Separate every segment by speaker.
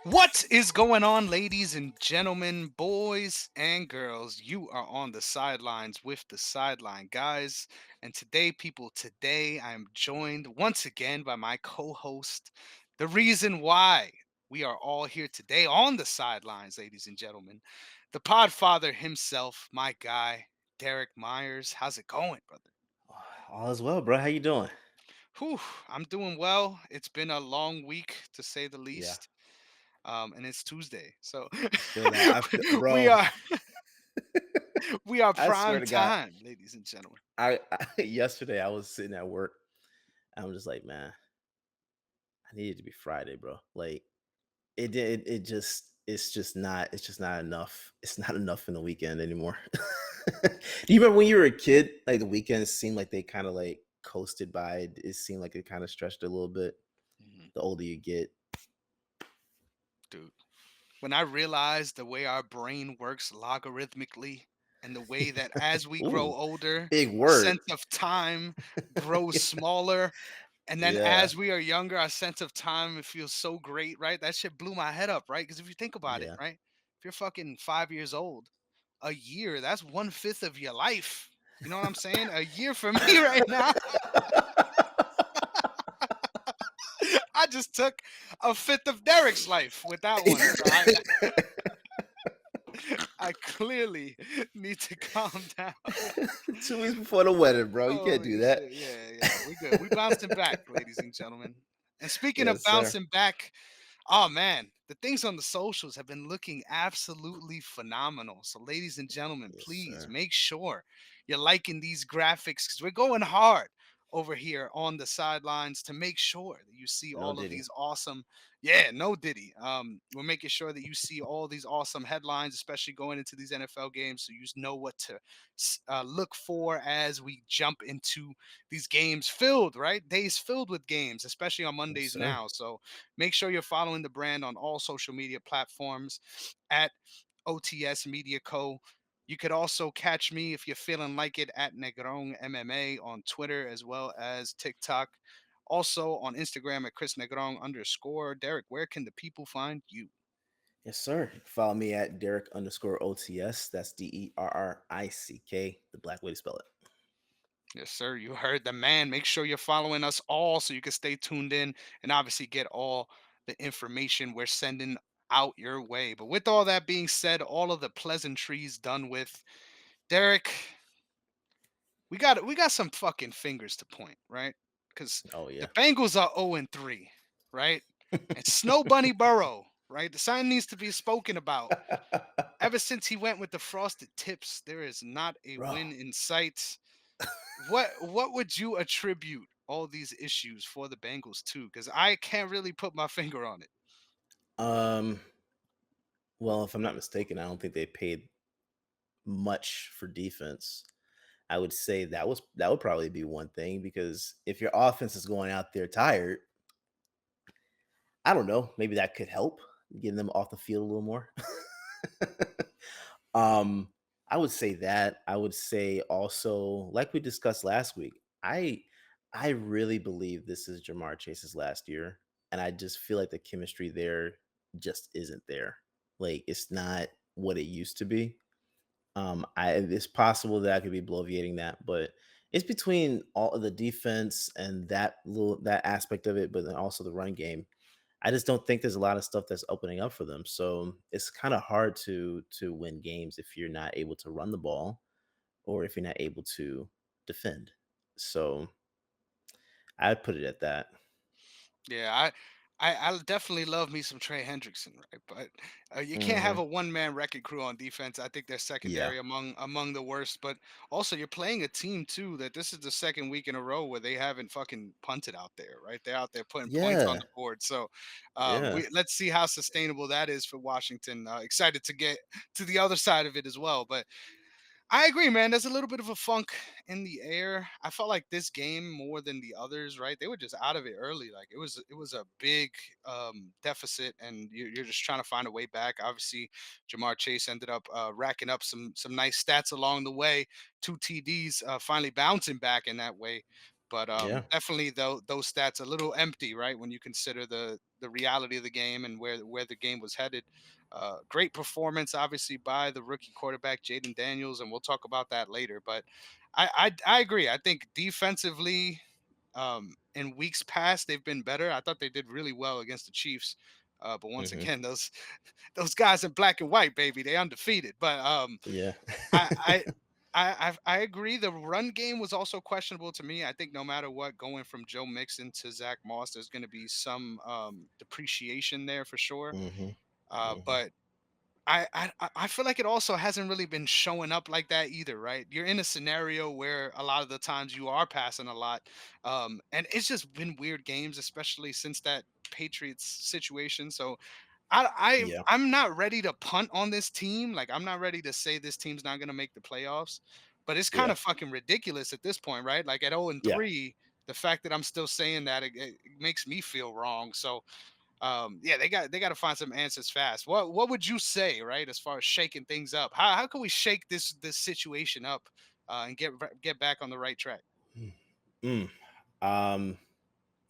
Speaker 1: What is going on, ladies and gentlemen, boys and girls? You are on the sidelines with the sideline guys. And today, people, today I am joined once again by my co host. The reason why we are all here today on the sidelines, ladies and gentlemen, the podfather himself, my guy, Derrick Myers. How's it going, brother?
Speaker 2: All is well, bro. How you doing?
Speaker 1: Whew, I'm doing well. It's been a long week, to say the
Speaker 2: Yeah,
Speaker 1: least. And it's Tuesday. So
Speaker 2: I feel that.
Speaker 1: we
Speaker 2: Bro.
Speaker 1: are we are
Speaker 2: I swear
Speaker 1: prime
Speaker 2: to God,
Speaker 1: time, ladies and gentlemen.
Speaker 2: I yesterday I was sitting at work. And I'm just like, man, I need it to be Friday, bro. Like it did. It's just not enough. It's not enough in the weekend anymore. Do you remember when you were a kid? Like the weekends seemed like they kind of like coasted by. It seemed like it kind of stretched a little bit.
Speaker 1: Mhm.
Speaker 2: The older you get,
Speaker 1: Dude, when I realized the way our brain works logarithmically and the way that as we grow
Speaker 2: ooh,
Speaker 1: older,
Speaker 2: big
Speaker 1: our
Speaker 2: word.
Speaker 1: sense of time grows smaller. And then
Speaker 2: Yeah,
Speaker 1: as we are younger, our sense of time it feels so great, right? That shit blew my head up, right? Because if you think about it,
Speaker 2: yeah.
Speaker 1: right? If you're fucking 5 years old, a year, that's 1/5 of your life. You know what I'm saying? A year for me right now. I just took a fifth of Derrick's life with that one. So I clearly need to calm down.
Speaker 2: 2 weeks before the wedding, bro. You can't do
Speaker 1: Holy
Speaker 2: that.
Speaker 1: shit. Yeah, yeah. We good. We bouncing back, ladies and gentlemen. And speaking of
Speaker 2: Yes, sir.
Speaker 1: bouncing back, oh man, the things on the socials have been looking absolutely phenomenal. So, ladies and gentlemen,
Speaker 2: Yes,
Speaker 1: please
Speaker 2: sir.
Speaker 1: make sure you're liking these graphics because we're going hard over here on the sidelines to make sure that you see
Speaker 2: No
Speaker 1: all of
Speaker 2: Diddy.
Speaker 1: these awesome, yeah, no Diddy. We're making sure that you see all these awesome headlines, especially going into these NFL games, so you know what to look for as we jump into these games filled, right? Days filled with games, especially on
Speaker 2: Yes,
Speaker 1: Mondays
Speaker 2: sir.
Speaker 1: now. So make sure you're following the brand on all social media platforms at OTS Media Co. You could also catch me if you're feeling like it at Negron MMA on Twitter as well as TikTok. Also on Instagram at Chris Negron underscore. Derek, where can the people find you?
Speaker 2: Yes, sir. Follow me at Derrick underscore OTS. That's DERRICK, the black way to spell it.
Speaker 1: Yes, sir. You heard the man. Make sure you're following us all so you can stay tuned in and obviously get all the information we're sending out your way. But with all that being said, all of the pleasantries done with, Derek, we got some fucking fingers to point, right? Because
Speaker 2: Oh,
Speaker 1: the
Speaker 2: yeah.
Speaker 1: Bengals are 0-3, right? And Snow Bunny Burrow, right? The sign needs to be spoken about. Ever since he went with the frosted tips, there is not a
Speaker 2: Bro.
Speaker 1: win in sight. What would you attribute all these issues for the Bengals to? Because I can't really put my finger on it.
Speaker 2: Um, well, if I'm not mistaken, I don't think they paid much for defense. I would say that would probably be one thing because if your offense is going out there tired, I don't know, maybe that could help getting them off the field a little more. um, I would say that. I would say also, like we discussed last week, I I really believe this is Jamar Chase's last year, and I just feel like the chemistry there just isn't there. Like it's not what it used to be. It's possible that I could be bloviating that, but it's between all of the defense and that aspect of it, but then also the run game. I just don't think there's a lot of stuff that's opening up for them. So it's kind of hard to win games if you're not able to run the ball or if you're not able to defend. So I'd put it at that.
Speaker 1: Yeah, I definitely love me some Trey Hendrickson, right? But you can't have
Speaker 2: Hmm.
Speaker 1: a one man wrecking crew on defense. I think they're
Speaker 2: Yeah.
Speaker 1: secondary among the worst. But also, you're playing a team too that this is the second week in a row where they haven't fucking punted out there, right? They're out there putting points on
Speaker 2: Yeah.
Speaker 1: the board. So
Speaker 2: Yeah.
Speaker 1: let's see how sustainable that is for Washington. Excited to get to the other side of it as well, but. I agree, man. There's a little bit of a funk in the air. I felt like this game more than the others, right? They were just out of it early. Like it was a big deficit, and you're just trying to find a way back. Obviously, Jamar Chase ended up racking up some nice stats along the way. Two TDs, finally bouncing back in that way. But
Speaker 2: Yeah.
Speaker 1: definitely though those stats a little empty, right? When you consider the reality of the game and where the game was headed. Great performance, obviously, by the rookie quarterback Jaden Daniels, and we'll talk about that later. But I agree. I think defensively, in weeks past they've been better. I thought they did really well against the Chiefs. But once
Speaker 2: Hmm.
Speaker 1: again, those guys in black and white, baby, they undefeated. But
Speaker 2: Yeah.
Speaker 1: I I I agree. The run game was also questionable to me. I think no matter what, going from Joe Mixon to Zach Moss, there's going to be some depreciation there for sure.
Speaker 2: Hmm. Hmm.
Speaker 1: But I feel like it also hasn't really been showing up like that either, right? You're in a scenario where a lot of the times you are passing a lot, and it's just been weird games, especially since that Patriots situation. So
Speaker 2: Yeah.
Speaker 1: I'm not ready to punt on this team. Like I'm not ready to say this team's not gonna make the playoffs. But it's kind
Speaker 2: Yeah.
Speaker 1: of fucking ridiculous at this point, right? Like at 0 and
Speaker 2: Yeah.
Speaker 1: 3, the fact that I'm still saying that it makes me feel wrong. So yeah, they got to find some answers fast. What would you say, right, as far as shaking things up? How can we shake this situation up and get back on the right track?
Speaker 2: Mm. Mm. Um,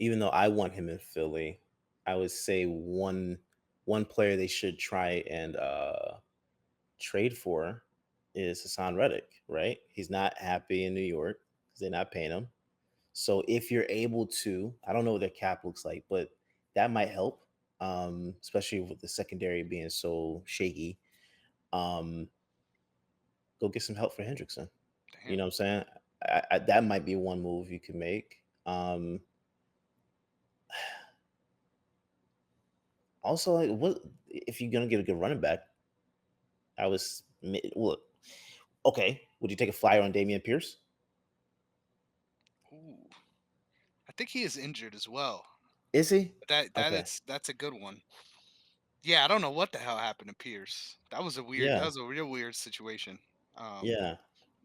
Speaker 2: Even though I want him in Philly, I would say one player they should try and trade for is Hassan Reddick, right? He's not happy in New York because they're not paying him. So if you're able to, I don't know what their cap looks like, but that might help, especially with the secondary being so shaky. Um, Go get some help for Hendrickson. You
Speaker 1: Damn.
Speaker 2: know what I'm saying? That might be one move you could make. Also, like, what if you're gonna get a good running back? Look, okay. Would you take a flyer on Damian Pierce?
Speaker 1: Ooh, I think he is injured as well.
Speaker 2: Is he? Okay.
Speaker 1: That's a good one. Yeah, I don't know what the hell happened to Pierce. That
Speaker 2: Yeah.
Speaker 1: was a real weird situation. Um,
Speaker 2: Yeah.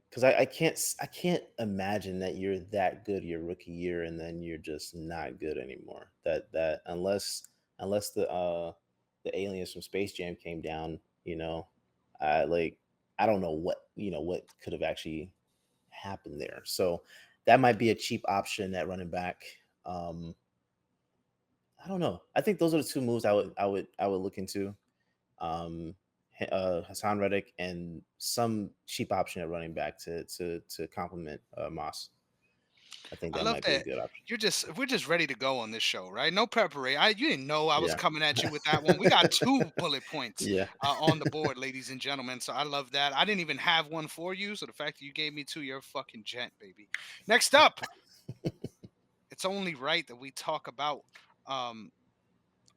Speaker 2: Because I can't imagine that you're that good your rookie year and then you're just not good anymore. That unless the aliens from Space Jam came down, I like I don't know what could have actually happened there. So that might be a cheap option at running back. Um, I don't know. I think those are the two moves I would look into. Hassan Reddick and some cheap option at running back to complement Moss. I think
Speaker 1: I
Speaker 2: that
Speaker 1: love
Speaker 2: might be a
Speaker 1: that
Speaker 2: good option.
Speaker 1: we're just ready to go on this show, right? No preparation. You didn't know I was
Speaker 2: Yeah.
Speaker 1: coming at you with that one. We got two bullet points
Speaker 2: Yeah.
Speaker 1: on the board, ladies and gentlemen. So I love that. I didn't even have one for you, so the fact that you gave me two, you're a fucking gent, baby. Next up, it's only right that we talk about um,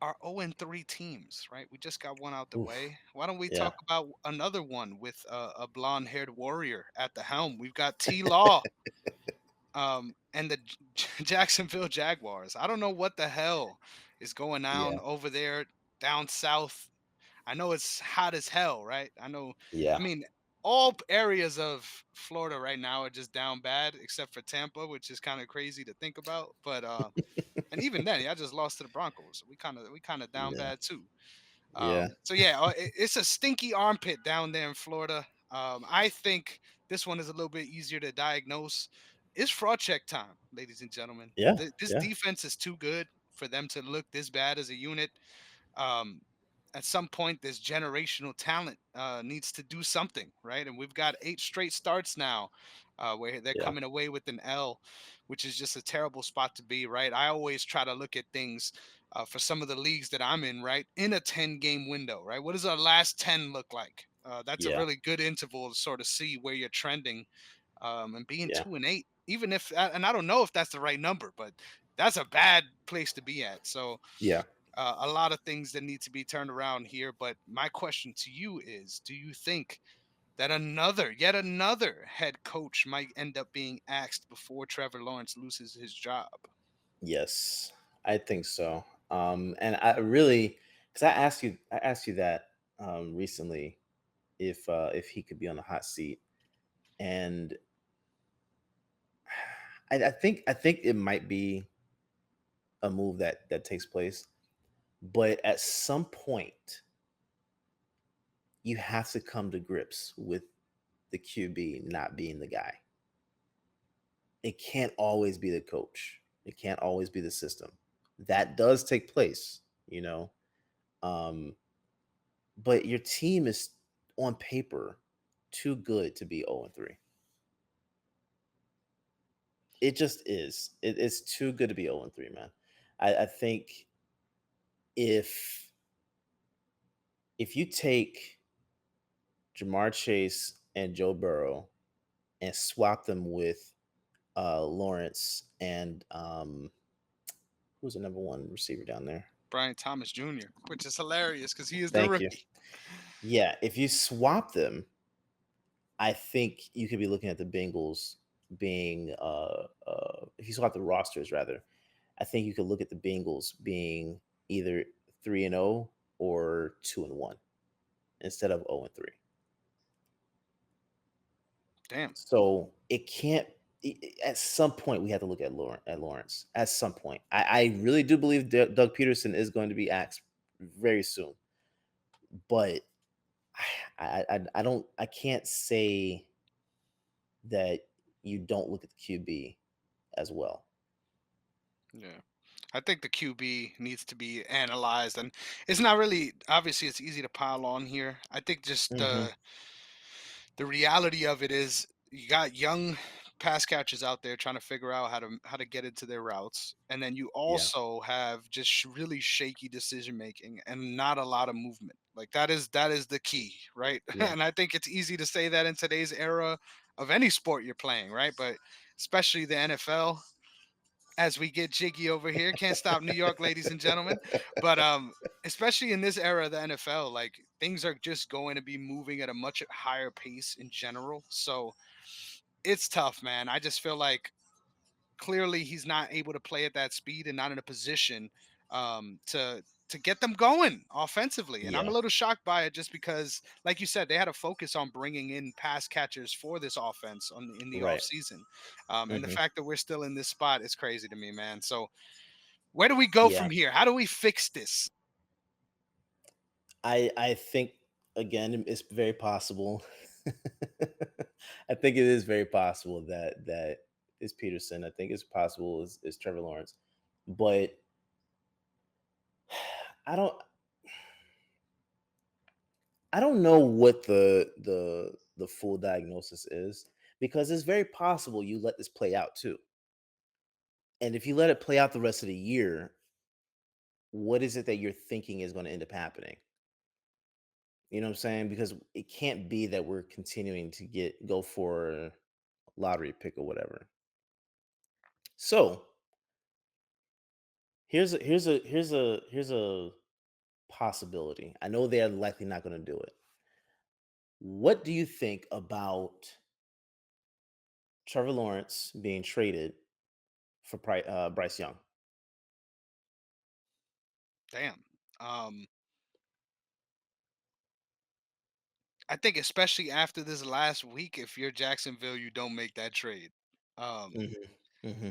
Speaker 1: our 0 and 3 teams, right? We just got one out the
Speaker 2: Oof.
Speaker 1: way. Why don't we
Speaker 2: Yeah.
Speaker 1: talk about another one with a blonde-haired warrior at the helm? We've got T Law and the Jacksonville Jaguars. I don't know what the hell is going on
Speaker 2: Yeah.
Speaker 1: over there down south. I know it's hot as hell, right? I
Speaker 2: Yeah.
Speaker 1: mean, all areas of Florida right now are just down bad, except for Tampa, which is kind of crazy to think about. But and even then, I just lost to the Broncos, so we kind of down
Speaker 2: Yeah.
Speaker 1: bad too.
Speaker 2: Yeah.
Speaker 1: So yeah, it's a stinky armpit down there in Florida. I think this one is a little bit easier to diagnose. It's fraud check time, ladies and gentlemen.
Speaker 2: Yeah.
Speaker 1: This
Speaker 2: Yeah.
Speaker 1: defense is too good for them to look this bad as a unit. Um, at some point, this generational talent needs to do something, right? And we've got 8 straight starts now where they're
Speaker 2: Yeah.
Speaker 1: coming away with an L, which is just a terrible spot to be, right? I always try to look at things for some of the leagues that I'm in, right? In a 10-game window, right? What does our last 10 look like? That's a
Speaker 2: Yeah.
Speaker 1: really good interval to sort of see where you're trending. And being
Speaker 2: Yeah.
Speaker 1: 2 and 8, even if, and I don't know if that's the right number, but that's a bad place to be at. So,
Speaker 2: Yeah.
Speaker 1: a lot of things that need to be turned around here. But my question to you is, do you think that yet another head coach might end up being axed before Trevor Lawrence loses his job?
Speaker 2: Yes. I think so. And I really because I asked you that recently if he could be on the hot seat. And I think it might be a move that takes place, but at some point you have to come to grips with the QB not being the guy. it can't always be the coach. It can't always be the system. That does take place, you know. Um, but your team is on paper too good to be 0 and 3. It just is. It's too good to be 0 and 3, man. I think if if you take Jamar Chase and Joe Burrow and swap them with Lawrence and who's the number one receiver down there?
Speaker 1: Brian Thomas Jr., which is hilarious because he is the
Speaker 2: Thank you.
Speaker 1: rookie.
Speaker 2: Yeah, if you swap them, I think you could be looking at the Bengals being if you swap the rosters rather, I think you could look at the Bengals being either 3-0 or 2-1 instead of 0-3.
Speaker 1: Damn.
Speaker 2: So it can't. At some point, we have to look at Lawrence. At some point, I really do believe Doug Peterson is going to be axed very soon. But I don't. I can't say that you don't look at the QB as well.
Speaker 1: Yeah. I think the QB needs to be analyzed, and it's not really obviously it's easy to pile on here. I think just
Speaker 2: Hmm.
Speaker 1: the reality of it is you got young pass catchers out there trying to figure out how to get into their routes, and then you
Speaker 2: Yeah,
Speaker 1: also have just really shaky decision making and not a lot of movement. Like that is the key, right?
Speaker 2: yeah,
Speaker 1: And I think it's easy to say that in today's era of any sport you're playing, right? But especially the NFL, as we get jiggy over here. Can't stop New York, ladies and gentlemen. But especially in this era of the NFL, like things are just going to be moving at a much higher pace in general. So it's tough, man. I just feel like clearly he's not able to play at that speed and not in a position to get them going offensively. And I'm a
Speaker 2: yeah.
Speaker 1: little shocked by it just because, like you said, they had a focus on bringing in pass catchers for this offense in the
Speaker 2: Right.
Speaker 1: offseason. And the
Speaker 2: Hmm.
Speaker 1: fact that we're still in this spot is crazy to me, man. So where do we go
Speaker 2: Yeah.
Speaker 1: from here? How do we fix this?
Speaker 2: I think again it's very possible. I think it is very possible that is Peterson. I think it's possible is Trevor Lawrence, but I don't I don't know what the full diagnosis is because it's very possible you let this play out too. And if you let it play out the rest of the year, what is it that you're thinking is going to end up happening? You know what I'm saying? Because it can't be that we're continuing to go for a lottery pick or whatever. So here's a possibility. I know they're likely not going to do it. What do you think about Trevor Lawrence being traded for Bryce Young?
Speaker 1: Damn. Um, I think especially after this last week, if you're Jacksonville, you don't make that trade. Um,
Speaker 2: Hmm. Hmm.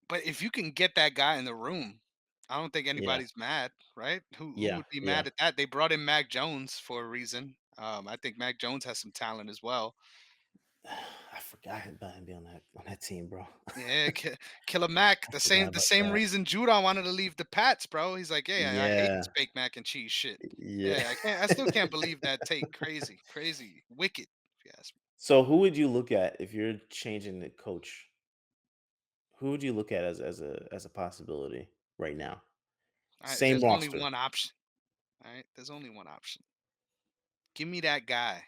Speaker 1: but if you can get that guy in the room, I don't think
Speaker 2: Yeah,
Speaker 1: anybody's mad, right? Who
Speaker 2: yeah,
Speaker 1: would be
Speaker 2: yeah.
Speaker 1: mad at that? They brought in Mac Jones for a reason. I think Mac Jones has some talent as well.
Speaker 2: I forgot about him being on that team, bro.
Speaker 1: Yeah, Killer Mac,
Speaker 2: I
Speaker 1: the
Speaker 2: forgot
Speaker 1: same the
Speaker 2: about
Speaker 1: same
Speaker 2: that.
Speaker 1: reason Judon wanted to leave the Pats, bro. He's like, yeah, I hate this
Speaker 2: Yeah,
Speaker 1: baked mac and cheese shit.
Speaker 2: yeah.
Speaker 1: Yeah, I still can't believe that take. Crazy, crazy, wicked. If you ask me.
Speaker 2: So who would you look at if you're changing the coach? Who would you look at as a possibility right now?
Speaker 1: All right,
Speaker 2: Same
Speaker 1: there's only
Speaker 2: roster.
Speaker 1: one option. All right, there's only one option. Give me that guy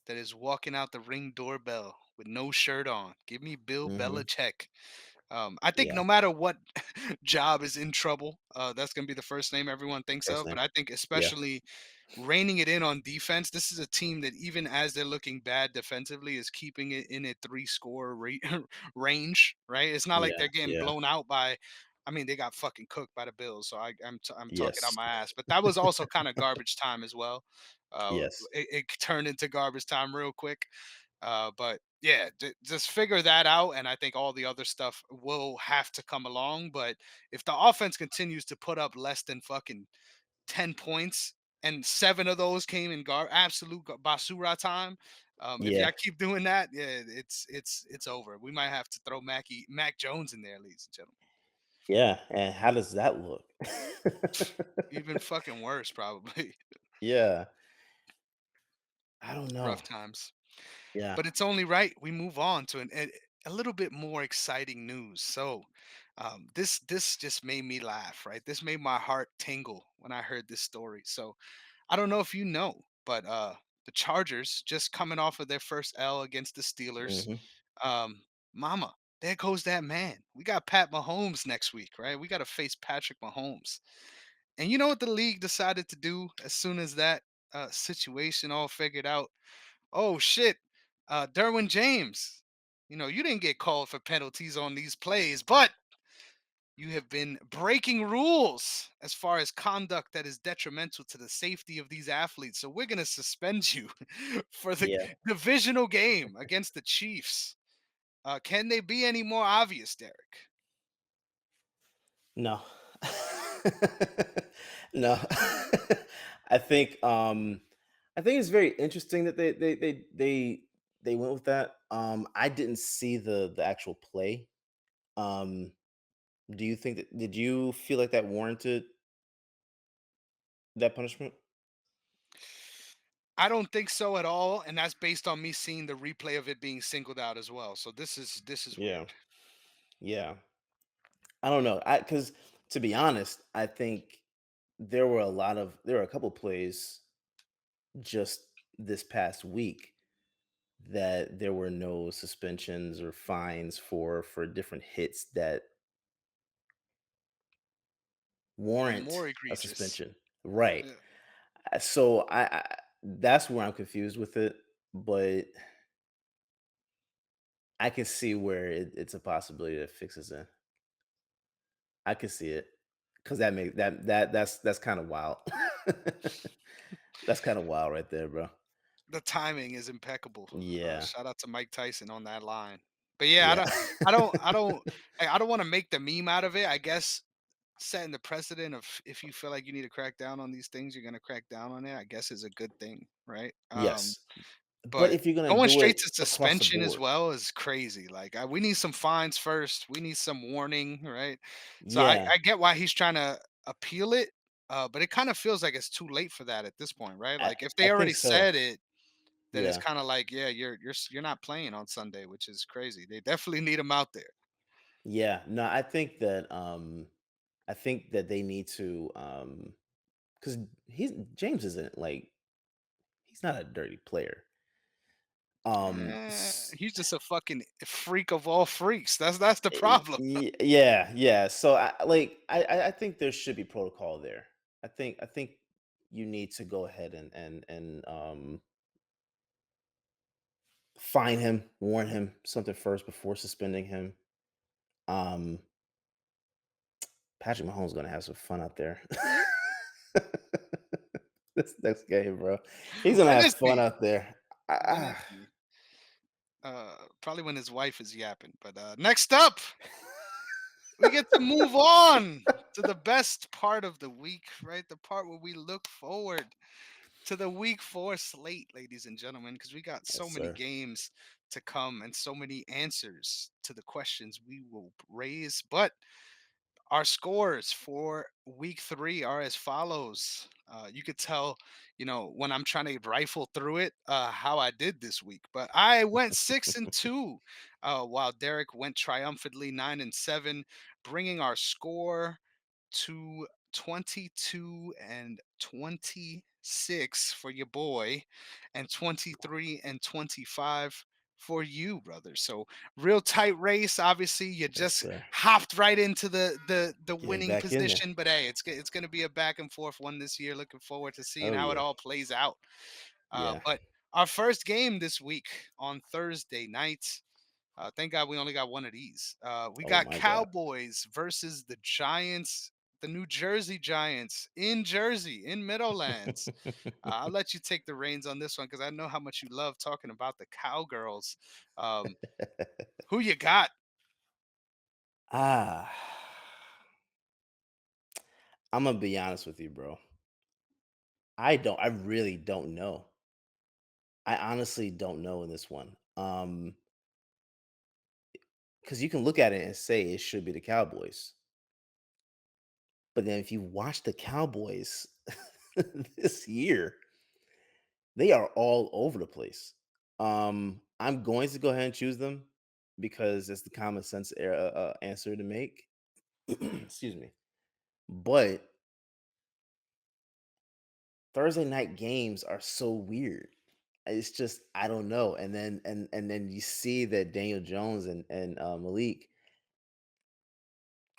Speaker 1: that is walking out the ring doorbell with no shirt on. Give me Bill
Speaker 2: Hmm.
Speaker 1: Belichick. I think
Speaker 2: Yeah,
Speaker 1: no matter what job is in trouble, that's going to be the first name everyone thinks
Speaker 2: first
Speaker 1: of. But
Speaker 2: name.
Speaker 1: I think
Speaker 2: Yeah.
Speaker 1: especially reining it in on defense. This is a team that even as they're looking bad defensively, is keeping it in a three-score range. Right? It's not like
Speaker 2: Yeah.
Speaker 1: they're getting
Speaker 2: Yeah.
Speaker 1: blown out by. I mean, they got fucking cooked by the Bills, so I'm talking out
Speaker 2: Yes.
Speaker 1: my ass. But that was also kind of garbage time as well.
Speaker 2: Yes.
Speaker 1: It turned into garbage time real quick. But yeah, just figure that out, and I think all the other stuff will have to come along. But if the offense continues to put up less than fucking 10 points, and seven of those came in absolute basura time, If
Speaker 2: Yeah,
Speaker 1: y'all keep doing that, yeah, it's over. We might have to throw Mac Jones in there, ladies and gentlemen.
Speaker 2: yeah, and how does that look?
Speaker 1: Even fucking worse, probably.
Speaker 2: Yeah, I don't know.
Speaker 1: Rough times.
Speaker 2: Yeah,
Speaker 1: But it's only right we move on to a little bit more exciting news. So, this just made me laugh, right? This made my heart tingle when I heard this story. So, I don't know if you know, but the Chargers just coming off of their first L against the Steelers.
Speaker 2: mhm,
Speaker 1: Um, Mama, there goes that man. We got Pat Mahomes next week, right? We got to face Patrick Mahomes. And you know what the league decided to do as soon as that situation all figured out? Oh shit, Derwin James. You know, you didn't get called for penalties on these plays, but you have been breaking rules as far as conduct that is detrimental to the safety of these athletes. So we're going to suspend you for the
Speaker 2: yeah,
Speaker 1: divisional game against the Chiefs. Can they be any more obvious, Derek?
Speaker 2: no. No. I think, I think it's very interesting that they went with that. I didn't see the actual play. Um, do you think that did you feel like that warranted that punishment?
Speaker 1: I don't think so at all, and that's based on me seeing the replay of it being singled out as well. So this is
Speaker 2: Yeah.
Speaker 1: weird.
Speaker 2: Yeah. I don't know. I Because to be honest, I think there were a couple plays just this past week that there were no suspensions or fines for different hits that warrant
Speaker 1: More
Speaker 2: a
Speaker 1: egregious.
Speaker 2: suspension. Right.
Speaker 1: Yeah.
Speaker 2: So I that's where I'm confused with it, but I can see where it's a possibility that fixes it. I can see it because that makes that's kind of wild. That's kind of wild right there, bro.
Speaker 1: The timing is impeccable.
Speaker 2: Yeah,
Speaker 1: Shout out to Mike Tyson on that line. But yeah,
Speaker 2: yeah,
Speaker 1: I don't want to make the meme out of it. I guess setting the precedent of if you feel like you need to crack down on these things, you're gonna crack down on it. I guess is a good thing, right?
Speaker 2: yes. But
Speaker 1: But
Speaker 2: if you're gonna
Speaker 1: going
Speaker 2: do
Speaker 1: straight
Speaker 2: it
Speaker 1: to
Speaker 2: across the
Speaker 1: suspension as
Speaker 2: board,
Speaker 1: well is crazy. Like we need some fines first. We need some warning, right? So
Speaker 2: yeah,
Speaker 1: I get why he's trying to appeal it. But it kind of feels like it's too late for that at this point, right?
Speaker 2: I
Speaker 1: Like if
Speaker 2: I
Speaker 1: they
Speaker 2: think
Speaker 1: already
Speaker 2: so.
Speaker 1: said it, then it's
Speaker 2: Yeah,
Speaker 1: kinda like, yeah, you're not playing on Sunday, which is crazy. They definitely need him out there.
Speaker 2: yeah. No, I think that they need to because he's James isn't like he's not a dirty player.
Speaker 1: He's just a fucking freak of all freaks. That's the problem.
Speaker 2: Yeah, yeah. So I think there should be protocol there. I think you need to go ahead and fine him, warn him something first before suspending him. Um, Patrick Mahomes is gonna have some fun out there. This next game, bro. He's gonna
Speaker 1: When
Speaker 2: have
Speaker 1: is
Speaker 2: fun
Speaker 1: he?
Speaker 2: out there.
Speaker 1: When is he? Probably when his wife is yapping. But next up, we get to move on to the best part of the week, right? The part where we look forward to the week 4 slate, ladies and gentlemen, because we got
Speaker 2: Yes,
Speaker 1: so many
Speaker 2: sir.
Speaker 1: games to come and so many answers to the questions we will raise. But our scores for week 3 are as follows. You could tell, when I'm trying to rifle through it, how I did this week. But I went 6-2, while Derek went triumphantly 9-7, bringing our score to 22 and 26 for your boy, and 23 and 25 for you, brother. So real tight race. Obviously, you
Speaker 2: Yes,
Speaker 1: just
Speaker 2: sir.
Speaker 1: hopped right into the
Speaker 2: Getting
Speaker 1: winning
Speaker 2: back in there.
Speaker 1: position. But hey, it's going to be a back and forth one this year. Looking forward to seeing
Speaker 2: Oh
Speaker 1: how it
Speaker 2: yeah.
Speaker 1: all plays out.
Speaker 2: Yeah.
Speaker 1: But our first game this week on Thursday night. Thank God we only got one of these. We
Speaker 2: Oh
Speaker 1: got
Speaker 2: my God.
Speaker 1: Cowboys versus the Giants, the New Jersey Giants in Jersey, in Meadowlands. I'll let you take the reins on this one because I know how much you love talking about the Cowgirls. Um, who you got?
Speaker 2: Ah, I'm gonna be honest with you, bro. I really don't know. I honestly don't know in this one. Because you can look at it and say it should be the Cowboys. But then if you watch the Cowboys this year, they are all over the place. I'm going to go ahead and choose them because it's the common sense answer to make. Excuse me. But Thursday night games are so weird. It's just I don't know. And then you see that Daniel Jones and Malik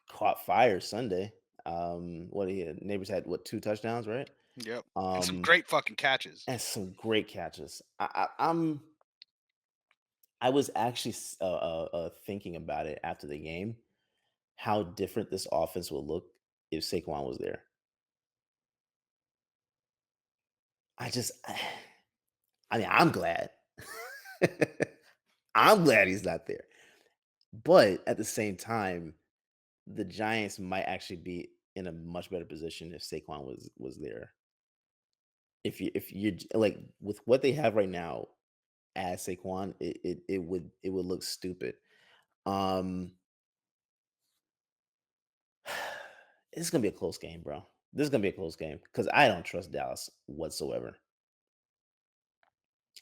Speaker 2: caught fire Sunday. What he had, neighbors had what 2 touchdowns, right?
Speaker 1: Yep, and some
Speaker 2: Um,
Speaker 1: great fucking catches.
Speaker 2: and some great catches. I was actually thinking about it after the game, how different this offense would look if Saquon was there. I just, I mean, I'm glad. I'm glad he's not there. But at the same time, the Giants might actually be in a much better position if Saquon was there. If you like with what they have right now as Saquon, it would look stupid. Um, it's gonna be a close game, bro. This is gonna be a close game because I don't trust Dallas whatsoever.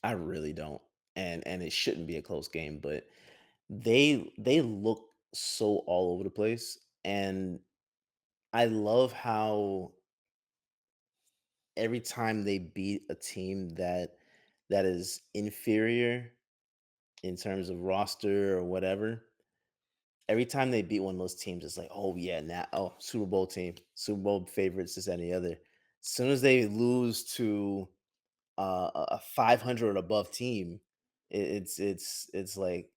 Speaker 2: I really don't, and it shouldn't be a close game. But they look so all over the place, and I love how every time they beat a team that is inferior in terms of roster or whatever, every time they beat one of those teams, it's like, oh yeah, now oh Super Bowl team, Super Bowl favorites, this any other. As soon as they lose to a 500 or above team, it's like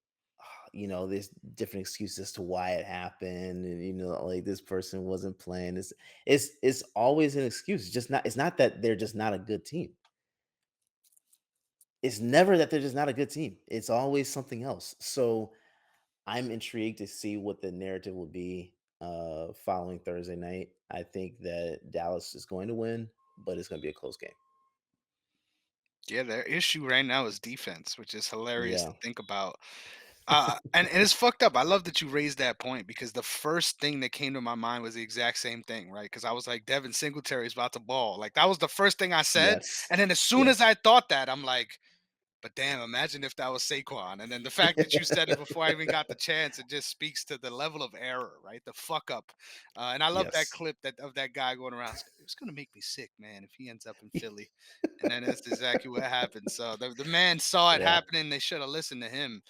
Speaker 2: there's different excuses as to why it happened, and like this person wasn't playing. It's always an excuse. It's not that they're just not a good team. It's never that they're just not a good team. It's always something else. So I'm intrigued to see what the narrative will be following Thursday night. I think that Dallas is going to win, but it's going to be a close game.
Speaker 1: Yeah, their issue right now is defense, which is hilarious to
Speaker 2: Yeah.
Speaker 1: think about. And it's fucked up. I love that you raised that point because the first thing that came to my mind was the exact same thing, right? Because I was like, Devin Singletary is about to ball. Like that was the first thing I said,
Speaker 2: Yes.
Speaker 1: and then as soon as
Speaker 2: Yes.
Speaker 1: I thought that, I'm like, but damn, imagine if that was Saquon. And then the fact that you said it before I even got the chance, it just speaks to the level of error, right? The fuck up. And I love that
Speaker 2: Yes.
Speaker 1: clip that of that guy going around. It's gonna make me sick, man, if he ends up in Philly. And then that's exactly what happened. So the man saw it
Speaker 2: Yeah.
Speaker 1: happening. They should have listened to him.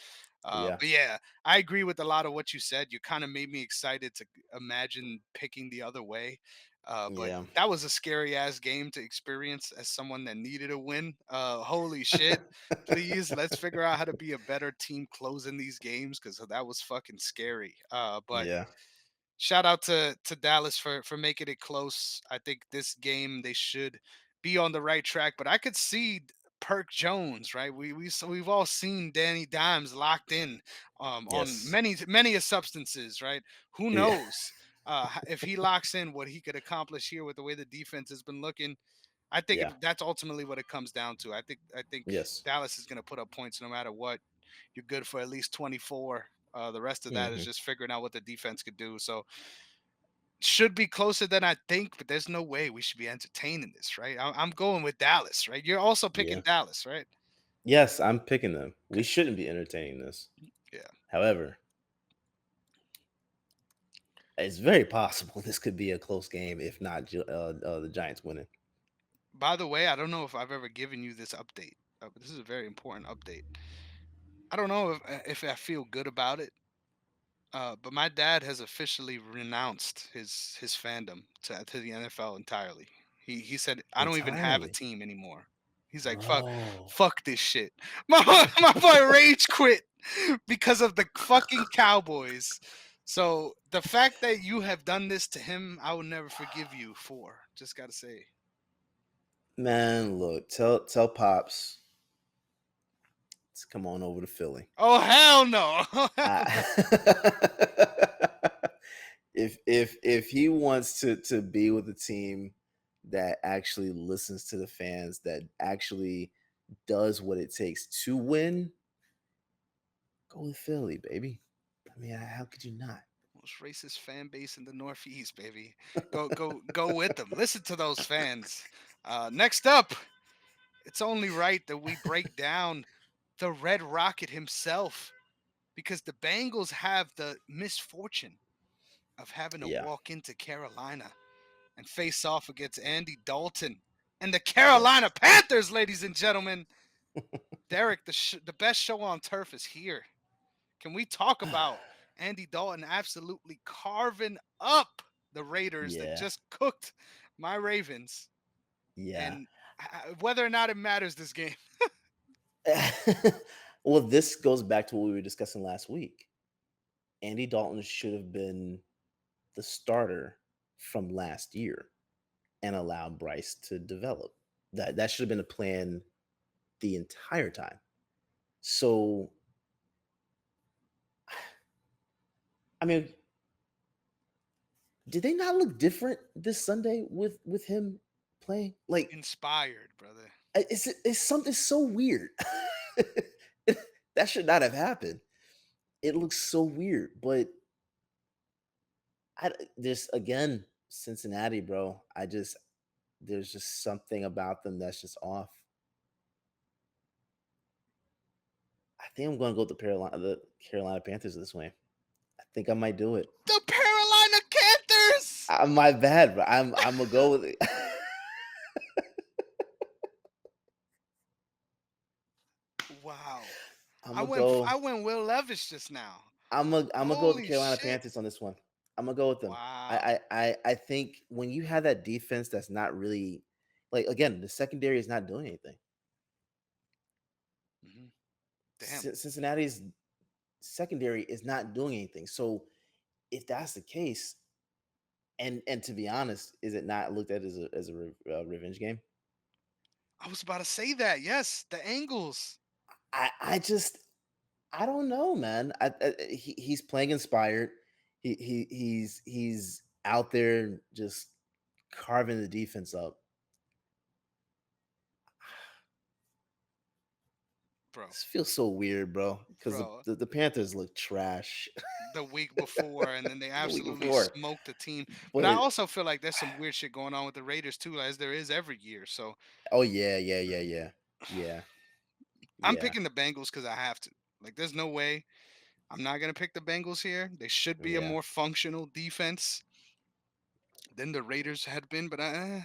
Speaker 2: Yeah.
Speaker 1: But yeah, I agree with a lot of what you said. You kind of made me excited to imagine picking the other way. But
Speaker 2: Yeah.
Speaker 1: that was a scary ass game to experience as someone that needed a win. Holy shit. Please, let's figure out how to be a better team closing these games because that was fucking scary. But
Speaker 2: Yeah.
Speaker 1: shout out to Dallas for making it close. I think this game they should be on the right track, but I could see Perk Jones, right? We've all seen Danny Dimes locked in on
Speaker 2: Yes.
Speaker 1: many substances, right? Who
Speaker 2: Yeah.
Speaker 1: knows if he locks in what he could accomplish here with the way the defense has been looking. I think
Speaker 2: Yeah.
Speaker 1: that's ultimately what it comes down to. I think
Speaker 2: Yes.
Speaker 1: Dallas is going to put up points no matter what. You're good for at least 24. The rest of that is
Speaker 2: Hmm.
Speaker 1: just figuring out what the defense could do. So should be closer than I think, but there's no way we should be entertaining this, right? I'm going with Dallas, right? You're also picking
Speaker 2: Yeah.
Speaker 1: Dallas, right?
Speaker 2: Yes, I'm picking them. We
Speaker 1: Okay.
Speaker 2: shouldn't be entertaining this.
Speaker 1: Yeah.
Speaker 2: However, it's very possible this could be a close game, if not the Giants winning.
Speaker 1: By the way, I don't know if I've ever given you this update, but this is a very important update. I don't know if I feel good about it. But my dad has officially renounced his fandom to the NFL entirely. He said I don't even have a
Speaker 2: Entirely.
Speaker 1: team anymore. He's like
Speaker 2: Bro.
Speaker 1: fuck this shit. My boy rage quit because of the fucking Cowboys. So the fact that you have done this to him, I will never forgive you for. Just gotta say.
Speaker 2: Man, look, tell Pops to come on over to Philly.
Speaker 1: Oh hell no! Hell no.
Speaker 2: I if he wants to be with a team that actually listens to the fans, that actually does what it takes to win, go with Philly, baby. I mean, how could you not?
Speaker 1: Most racist fan base in the Northeast, baby. Go with them. Listen to those fans. Next up, it's only right that we break down the Red Rocket himself because the Bengals have the misfortune of having to
Speaker 2: Yeah.
Speaker 1: walk into Carolina and face off against Andy Dalton and the
Speaker 2: Yes.
Speaker 1: Carolina Panthers, ladies and gentlemen. Derrick, the best show on turf is here. Can we talk about Andy Dalton absolutely carving up the Raiders that
Speaker 2: Yeah.
Speaker 1: just cooked my Ravens
Speaker 2: Yeah.
Speaker 1: and whether or not it matters this game?
Speaker 2: Well, this goes back to what we were discussing last week. Andy Dalton should have been the starter from last year and allowed Bryce to develop. That should have been the plan the entire time. So, I mean, did they not look different this Sunday with him playing? Like,
Speaker 1: Inspired, brother.
Speaker 2: it's something so weird. That should not have happened. It looks so weird, but this again, Cincinnati, bro. There's just something about them that's just off. I think I'm going to go with the Carolina Panthers this way. I think I might do it.
Speaker 1: The Carolina Panthers.
Speaker 2: My bad, but I'm gonna go with it.
Speaker 1: Wow.
Speaker 2: I'm
Speaker 1: I
Speaker 2: gonna
Speaker 1: went
Speaker 2: go.
Speaker 1: I went Will Levis just now.
Speaker 2: I'm gonna go with the
Speaker 1: Holy
Speaker 2: Carolina
Speaker 1: shit.
Speaker 2: Panthers on this one. I'm gonna go with them.
Speaker 1: Wow.
Speaker 2: I think when you have that defense that's not really like again the secondary is not doing anything.
Speaker 1: Mhm. Damn.
Speaker 2: Cincinnati's secondary is not doing anything. So if that's the case, and to be honest, is it not looked at as a revenge game?
Speaker 1: I was about to say that. Yes, the angles.
Speaker 2: I don't know, man. He's playing inspired. He's out there just carving the defense up.
Speaker 1: Bro.
Speaker 2: This feels so weird, bro. Because the,
Speaker 1: Bro.
Speaker 2: the, the Panthers look trash
Speaker 1: The week before, and then they
Speaker 2: the week
Speaker 1: absolutely
Speaker 2: before.
Speaker 1: smoked the team. But I
Speaker 2: But
Speaker 1: also feel like there's some weird shit going on with the Raiders too, as there is every year. So
Speaker 2: oh yeah, yeah, yeah, yeah, yeah,
Speaker 1: I'm
Speaker 2: yeah,
Speaker 1: picking the Bengals because I have to. Like, there's no way I'm not gonna pick the Bengals here. They should be a
Speaker 2: yeah,
Speaker 1: more functional defense than the Raiders had been, but uh,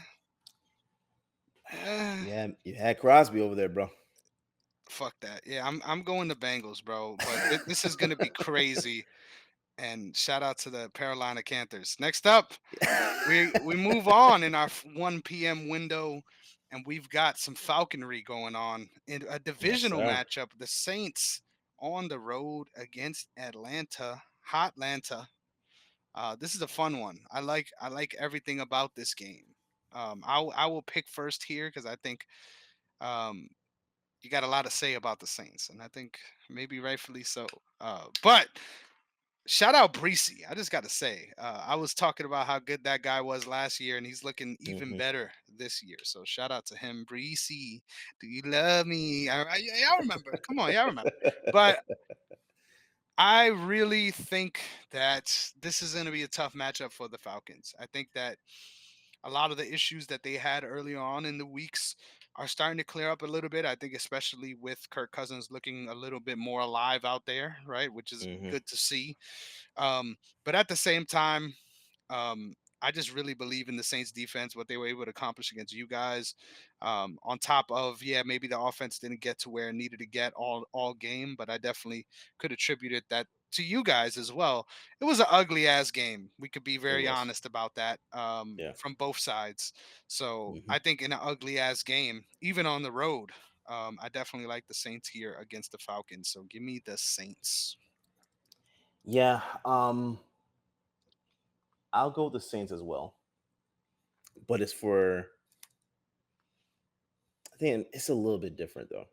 Speaker 2: yeah. You had Crosby over there, bro.
Speaker 1: fuck that. Yeah, I'm going the Bengals, bro. But this is gonna be crazy. And shout out to the Carolina Panthers. Next up, we move on in our 1 p.m. window, and we've got some falconry going on in a
Speaker 2: Yes,
Speaker 1: divisional
Speaker 2: sir.
Speaker 1: matchup. The Saints on the road against Atlanta, Hot Atlanta. This is a fun one. I like everything about this game. I will pick first here because I think um, you got a lot to say about the Saints, and I think maybe rightfully so. But shout out Breesy. I just got to say, I was talking about how good that guy was last year, and he's looking even
Speaker 2: Hmm.
Speaker 1: better this year. So shout out to him, Breesy. Do you love me? Y'all remember? Come on, y'all remember? But I really think that this is going to be a tough matchup for the Falcons. I think that a lot of the issues that they had early on in the weeks are starting to clear up a little bit. I think, especially with Kirk Cousins looking a little bit more alive out there, right? Which is
Speaker 2: Hmm.
Speaker 1: good to see. But at the same time, I just really believe in the Saints defense, what they were able to accomplish against you guys. On top of, yeah, maybe the offense didn't get to where it needed to get all game, but I definitely could attribute it that to you guys as well. It was an ugly ass game. We could be
Speaker 2: It
Speaker 1: very
Speaker 2: was.
Speaker 1: honest about that
Speaker 2: Yeah.
Speaker 1: from both sides. So
Speaker 2: Hmm.
Speaker 1: I think in an ugly ass game, even on the road, I definitely like the Saints here against the Falcons. So give me the Saints.
Speaker 2: Yeah. I'll go with the Saints as well, but it's for. I think it's a little bit different though.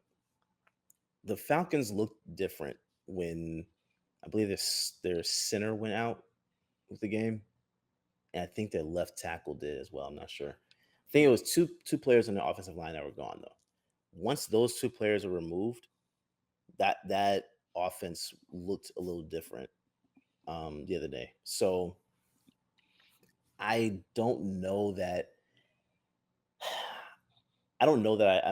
Speaker 2: The Falcons looked different when I believe their center went out with the game, and I think their left tackle did as well. I'm not sure. I think it was two players on the offensive line that were gone though. once those two players are removed, that offense looked a little different the other day. So I don't know that I don't know that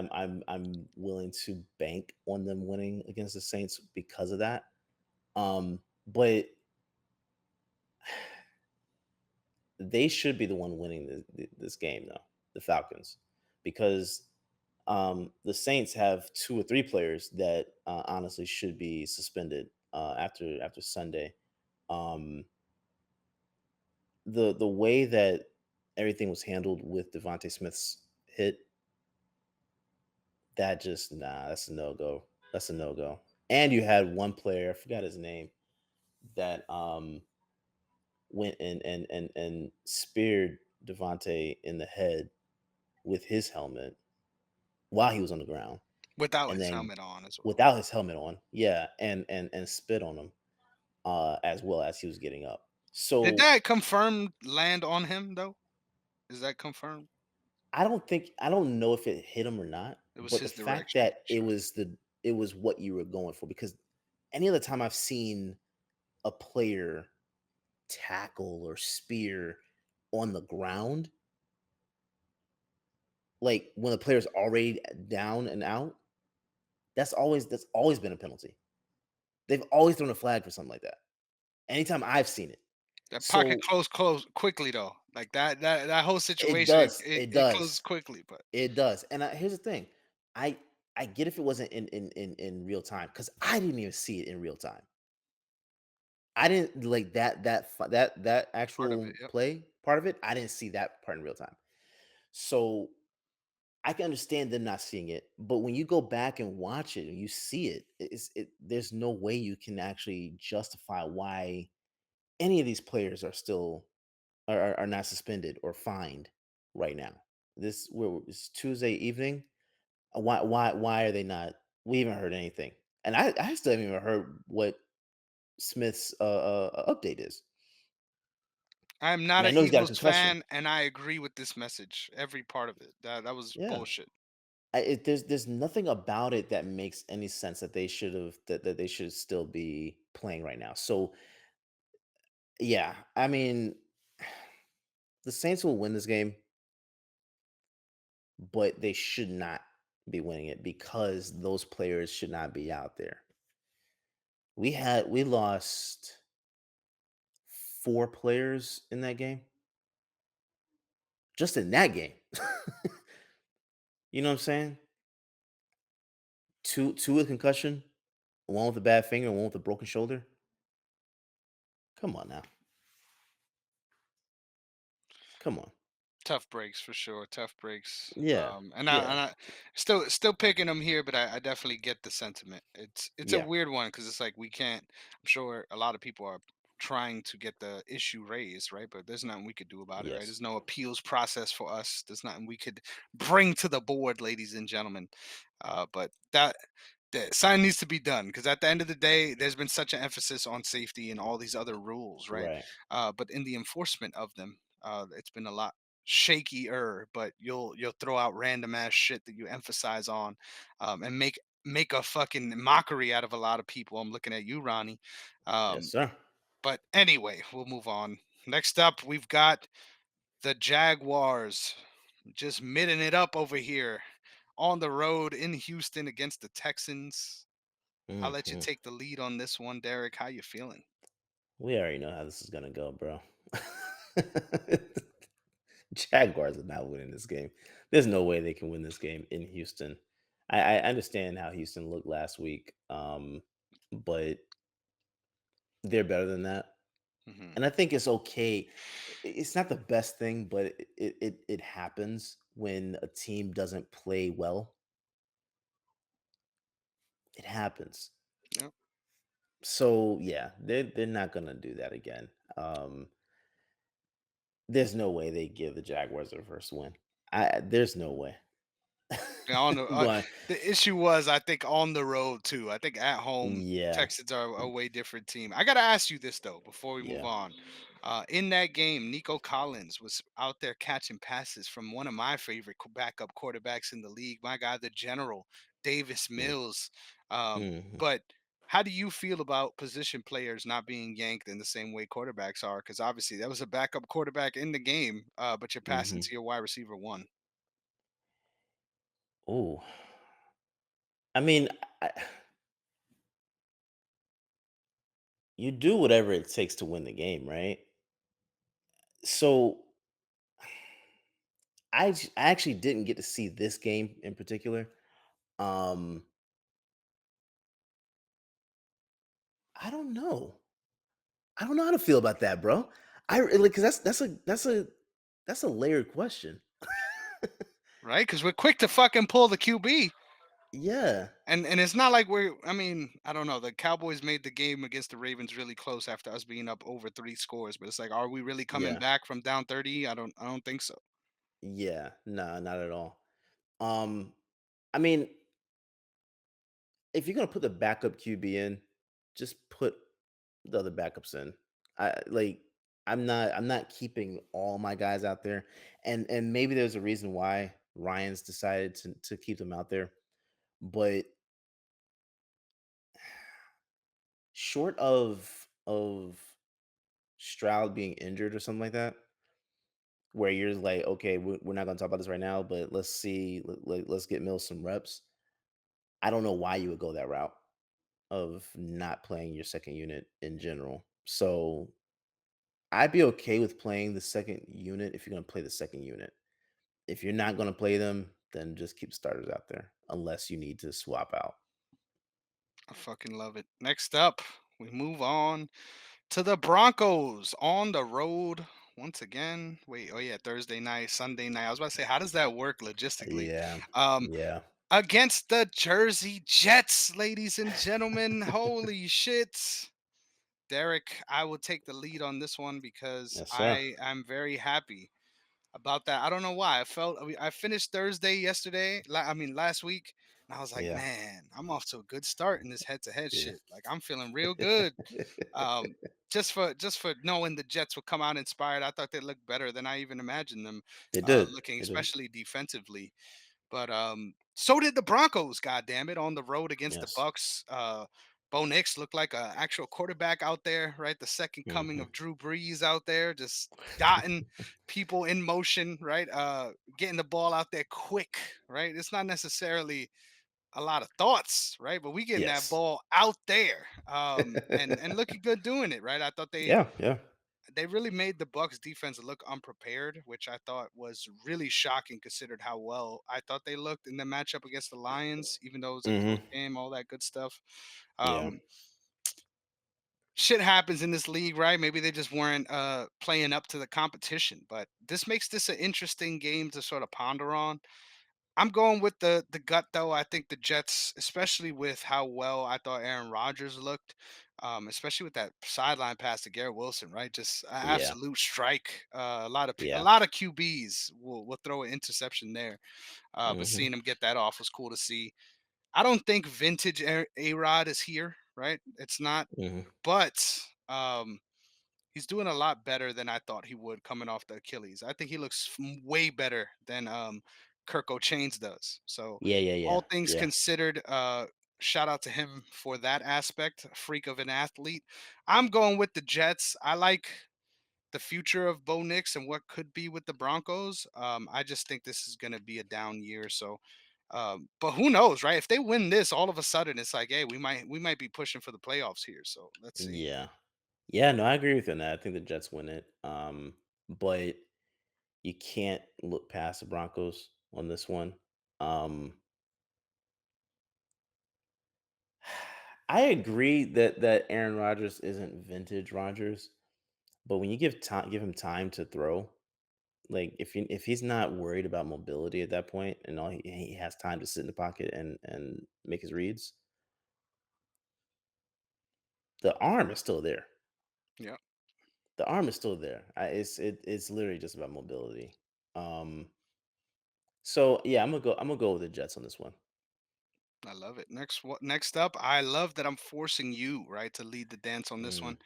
Speaker 2: I'm willing to bank on them winning against the Saints because of that. But they should be the one winning this game though, the Falcons, because the Saints have two or three players that honestly should be suspended after Sunday. Um, the way that everything was handled with Devontae Smith's hit, that just that's a no go. That's a no go. And you had one player, I forgot his name, that went and speared Devontae in the head with his helmet while he was on the ground,
Speaker 1: without
Speaker 2: and
Speaker 1: his
Speaker 2: then
Speaker 1: helmet on as well.
Speaker 2: without his helmet on, yeah, and spit on him as well as he was getting up.
Speaker 1: Did
Speaker 2: So
Speaker 1: that confirmed land on him though? Is that confirmed?
Speaker 2: I don't know if it hit him or not,
Speaker 1: It was
Speaker 2: but the
Speaker 1: his
Speaker 2: fact
Speaker 1: direction.
Speaker 2: that
Speaker 1: Sure.
Speaker 2: it was what you were going for, because any other time I've seen a player tackle or spear on the ground, like when the player's already down and out, that's always been a penalty. They've always thrown a flag for something like that. Anytime I've seen it.
Speaker 1: That pocket
Speaker 2: So
Speaker 1: closed quickly though. Like that whole
Speaker 2: it
Speaker 1: situation,
Speaker 2: does,
Speaker 1: it
Speaker 2: it
Speaker 1: it closes
Speaker 2: does,
Speaker 1: quickly. But
Speaker 2: it does. And here's the thing, I I get if it wasn't in real time, because I didn't even see it in real time. I didn't like that
Speaker 1: part of it,
Speaker 2: actual
Speaker 1: yep.
Speaker 2: play part of it. I didn't see that part in real time. So I can understand them not seeing it, but when you go back and watch it and you see it, there's no way you can actually justify why any of these players are still are not suspended or fined right now. It's Tuesday evening. Why are they not? We haven't heard anything, and I still haven't even heard what Smith's update is.
Speaker 1: I'm
Speaker 2: I
Speaker 1: not
Speaker 2: mean, I
Speaker 1: an
Speaker 2: know he's got a
Speaker 1: Eagles
Speaker 2: concussion.
Speaker 1: fan, and I agree with this message. Every part of it. That was
Speaker 2: Yeah,
Speaker 1: bullshit.
Speaker 2: there's nothing about it that makes any sense that that they should still be playing right now. So yeah, I mean, the Saints will win this game, but they should not be winning it because those players should not be out there. We lost four players in that game, just in that game. You know what I'm saying? Two with concussion, one with a bad finger, one with a broken shoulder. Come on now, come on.
Speaker 1: Tough breaks for sure. Tough breaks.
Speaker 2: Yeah,
Speaker 1: And I
Speaker 2: yeah,
Speaker 1: still picking them here, but I definitely get the sentiment. It's a
Speaker 2: yeah.
Speaker 1: weird one because it's like we can't. I'm sure a lot of people are trying to get the issue raised, right? But there's nothing we could do about it, right?
Speaker 2: Yes,
Speaker 1: There's no appeals process for us. There's nothing we could bring to the board, ladies and gentlemen. But that sign needs to be done because at the end of the day, there's been such an emphasis on safety and all these other rules, right?
Speaker 2: right.
Speaker 1: But in the enforcement of them, it's been a lot shakier, but you'll throw out random ass shit that you emphasize on, and make a fucking mockery out of a lot of people. I'm looking at you, Ronnie.
Speaker 2: Yes,
Speaker 1: Um,
Speaker 2: sir.
Speaker 1: but anyway, we'll move on. Next up, we've got the Jaguars just mitting it up over here on the road in Houston against the Texans. I'll let you
Speaker 2: Mhm.
Speaker 1: take the lead on this one, Derek. How you feeling?
Speaker 2: We already know how this is gonna go, bro. Jaguars are not winning this game. There's no way they can win this game in Houston. I understand how Houston looked last week, but they're better than that.
Speaker 1: Hmm.
Speaker 2: And I think it's okay. It's not the best thing, but it happens when a team doesn't play well. It happens.
Speaker 1: Yep.
Speaker 2: So yeah, they're not gonna do that again. There's no way they give the Jaguars their first win. There's no way.
Speaker 1: Yeah, on the
Speaker 2: Going,
Speaker 1: the issue was, I think, on the road too. I think at home,
Speaker 2: yeah,
Speaker 1: Texans are a way different team. I gotta ask you this though before we move
Speaker 2: yeah.
Speaker 1: on. In that game, Nico Collins was out there catching passes from one of my favorite backup quarterbacks in the league, my guy, the General, Davis
Speaker 2: Mm,
Speaker 1: Mills. Um,
Speaker 2: mhm.
Speaker 1: but how do you feel about position players not being yanked in the same way quarterbacks are? Because obviously that was a backup quarterback in the game, but you're passing
Speaker 2: Mhm.
Speaker 1: to your wide receiver one,
Speaker 2: Ooh. I mean, I you do whatever it takes to win the game, right? So, I actually didn't get to see this game in particular. Um, I don't know. I don't know how to feel about that, bro. I really because that's a layered question.
Speaker 1: right? Because we're quick to fucking pull the QB.
Speaker 2: Yeah,
Speaker 1: And it's not like we're I mean, I don't know. The Cowboys made the game against the Ravens really close after us being up over 3 scores. But it's like, are we really coming
Speaker 2: yeah,
Speaker 1: back from down 30? I don't think so.
Speaker 2: yeah. No, not at all. Um, I mean, if you're gonna put the backup QB in, just put the other backups in. I like. I'm not keeping all my guys out there, and maybe there's a reason why Ryan's decided to keep them out there. But short of Stroud being injured or something like that, where you're just like, okay, we're not going to talk about this right now, but let's see, let's get Mills some reps. I don't know why you would go that route of not playing your second unit in general. So I'd be okay with playing the second unit if you're going to play the second unit. If you're not going to play them, then just keep starters out there unless you need to swap out.
Speaker 1: I fucking love it. Next up, we move on to the Broncos on the road once again. Wait, oh yeah, Thursday night, Sunday night. I was about to say, how does that work logistically?
Speaker 2: Yeah,
Speaker 1: Um,
Speaker 2: yeah,
Speaker 1: Against the Jersey Jets, ladies and gentlemen. Holy shit. Derrick, I will take the lead on this one because
Speaker 2: yes, sir.
Speaker 1: I am very happy about that. I don't know why. I finished Thursday yesterday. I mean last week, and I was like,
Speaker 2: Yeah,
Speaker 1: man, I'm off to a good start in this head-to-head
Speaker 2: yeah.
Speaker 1: shit. Like I'm feeling real good. Um, just for knowing the Jets would come out inspired. I thought they looked better than I even imagined them
Speaker 2: It did.
Speaker 1: looking,
Speaker 2: It did.
Speaker 1: especially defensively. But so did the Broncos, god damn it, on the road against the
Speaker 2: Yes.
Speaker 1: Bucks. Bo Nix looked like an actual quarterback out there, right? The second coming
Speaker 2: Mhm.
Speaker 1: of Drew Brees out there, just dotting people in motion, right? Getting the ball out there quick, right? It's not necessarily a lot of thoughts, right? But we getting that
Speaker 2: Yes.
Speaker 1: ball out there, and looking good doing it, right? I thought
Speaker 2: Yeah, yeah.
Speaker 1: they really made the Bucks defense look unprepared, which I thought was really shocking considered how well I thought they looked in the matchup against the Lions, even though it was a close
Speaker 2: Mhm.
Speaker 1: game, all that good stuff.
Speaker 2: Yeah.
Speaker 1: Um, Shit happens in this league, right? Maybe they just weren't playing up to the competition, but this makes this an interesting game to sort of ponder on. I'm going with the gut though. I think the Jets, especially with how well I thought Aaron Rodgers looked, especially with that sideline pass to Garrett Wilson, right? Just an
Speaker 2: Yeah.
Speaker 1: absolute strike. A
Speaker 2: Yeah.
Speaker 1: lot of QBs will throw an interception there, but
Speaker 2: Mhm.
Speaker 1: seeing him get that off was cool to see. I don't think vintage A Rod is here, right? It's not,
Speaker 2: Mhm.
Speaker 1: but he's doing a lot better than I thought he would coming off the Achilles. I think he looks way better than Kirk O'Chains does. So
Speaker 2: Yeah, yeah, yeah.
Speaker 1: all things
Speaker 2: Yeah.
Speaker 1: considered, shout out to him for that aspect. A freak of an athlete. I'm going with the Jets. I like the future of Bo Nix and what could be with the Broncos. I just think this is going to be a down year. So, but who knows, right? If they win this, all of a sudden it's like, hey, we might be pushing for the playoffs here. So let's see.
Speaker 2: Yeah. Yeah, no, I agree with you on that. I think the Jets win it. But you can't look past the Broncos on this one. Um I agree that Aaron Rodgers isn't vintage Rodgers, but when you give him time to throw, like if he's not worried about mobility at that point and he has time to sit in the pocket and make his reads, the arm is still there.
Speaker 1: Yeah,
Speaker 2: The arm is still there. It's literally just about mobility. Um, so yeah, I'm gonna go with the Jets on this one.
Speaker 1: I love it. Next up, I love that I'm forcing you, right, to lead the dance on this
Speaker 2: Mm,
Speaker 1: one.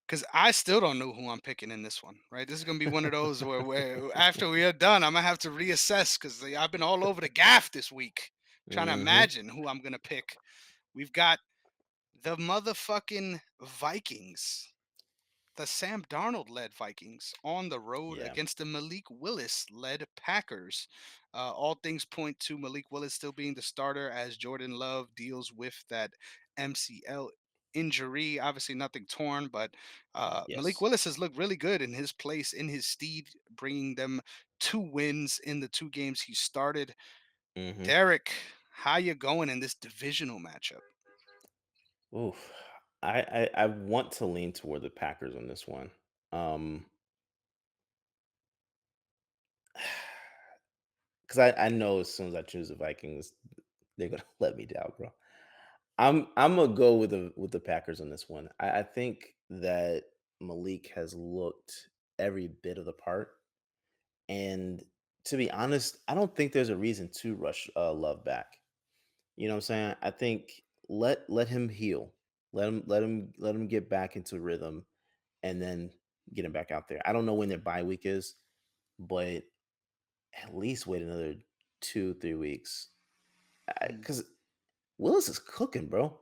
Speaker 1: because I still don't know who I'm picking in this one. Right, this is gonna be one of those where after we are done, I'm gonna have to reassess because I've been all over the gaff this week trying to
Speaker 2: Hmm.
Speaker 1: imagine who I'm gonna pick. We've got the motherfucking Vikings, the Sam Darnold led Vikings on the road
Speaker 2: Yeah.
Speaker 1: against the Malik Willis led Packers. All things point to Malik Willis still being the starter as Jordan Love deals with that MCL injury. Obviously, nothing torn, but Malik
Speaker 2: Yes.
Speaker 1: Willis has looked really good in his place, in his steed, bringing them 2 wins in the 2 games he started.
Speaker 2: Hmm.
Speaker 1: Derrick, how you going in this divisional matchup?
Speaker 2: Oof. I want to lean toward the Packers on this one. Um, because I know as soon as I choose the Vikings, they're gonna let me down, bro. I'm gonna go with the Packers on this one. I think that Malik has looked every bit of the part, and to be honest, I don't think there's a reason to rush Love back. You know what I'm saying? I think let him heal, let him get back into rhythm, and then get him back out there. I don't know when their bye week is, but at least wait another 2 3 weeks
Speaker 1: Mhm.
Speaker 2: because Willis is cooking, bro.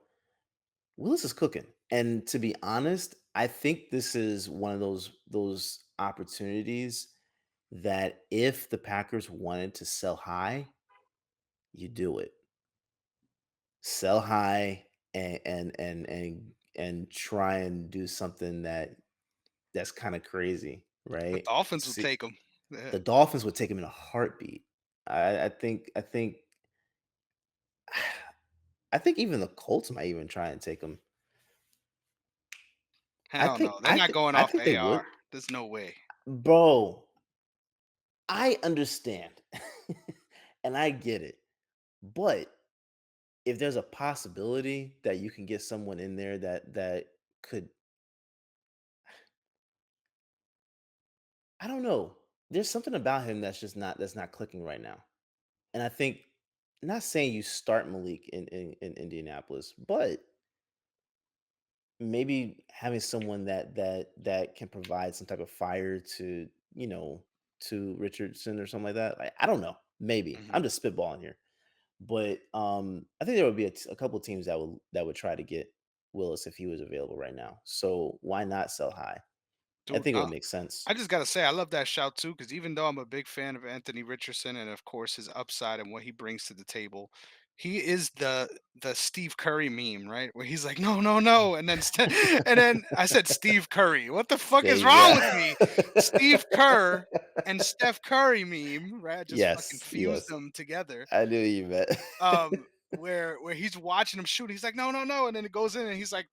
Speaker 2: Willis is cooking. And to be honest, I think this is one of those opportunities that if the Packers wanted to sell high, you do it. Sell high and try and do something that's kind of crazy,
Speaker 1: The
Speaker 2: right?
Speaker 1: Dolphins will
Speaker 2: See,
Speaker 1: take him.
Speaker 2: the Dolphins would take him in a heartbeat. I think I think even the Colts might even try and take him.
Speaker 1: Hell no, they're not going
Speaker 2: I
Speaker 1: off
Speaker 2: think they would.
Speaker 1: AR. There's no way.
Speaker 2: Bro, I understand. And I get it. But if there's a possibility that you can get someone in there that could, I don't know. There's something about him that's not clicking right now. And I think, not saying you start Malik in Indianapolis, but maybe having someone that can provide some type of fire to, to Richardson or something like that. Like, I don't know. Maybe. I'm
Speaker 1: Mhm.
Speaker 2: just spitballing here. But I think there would be a couple teams that would try to get Willis if he was available right now. So why not sell high? I
Speaker 1: Dude,
Speaker 2: think it would make sense.
Speaker 1: I just gotta say, I love that shout too, because even though I'm a big fan of Anthony Richardson and of course his upside and what he brings to the table, he is the Steve Curry meme, right? Where he's like, no, no, no, and then and then I said Steve Curry. What the fuck is wrong
Speaker 2: Yeah.
Speaker 1: with me? Steve Kerr and Steph Curry meme, right? I just fucking
Speaker 2: Yes,
Speaker 1: fused
Speaker 2: yes.
Speaker 1: them together.
Speaker 2: I knew you meant.
Speaker 1: Where he's watching him shoot, he's like, no, no, no, and then it goes in, and he's like,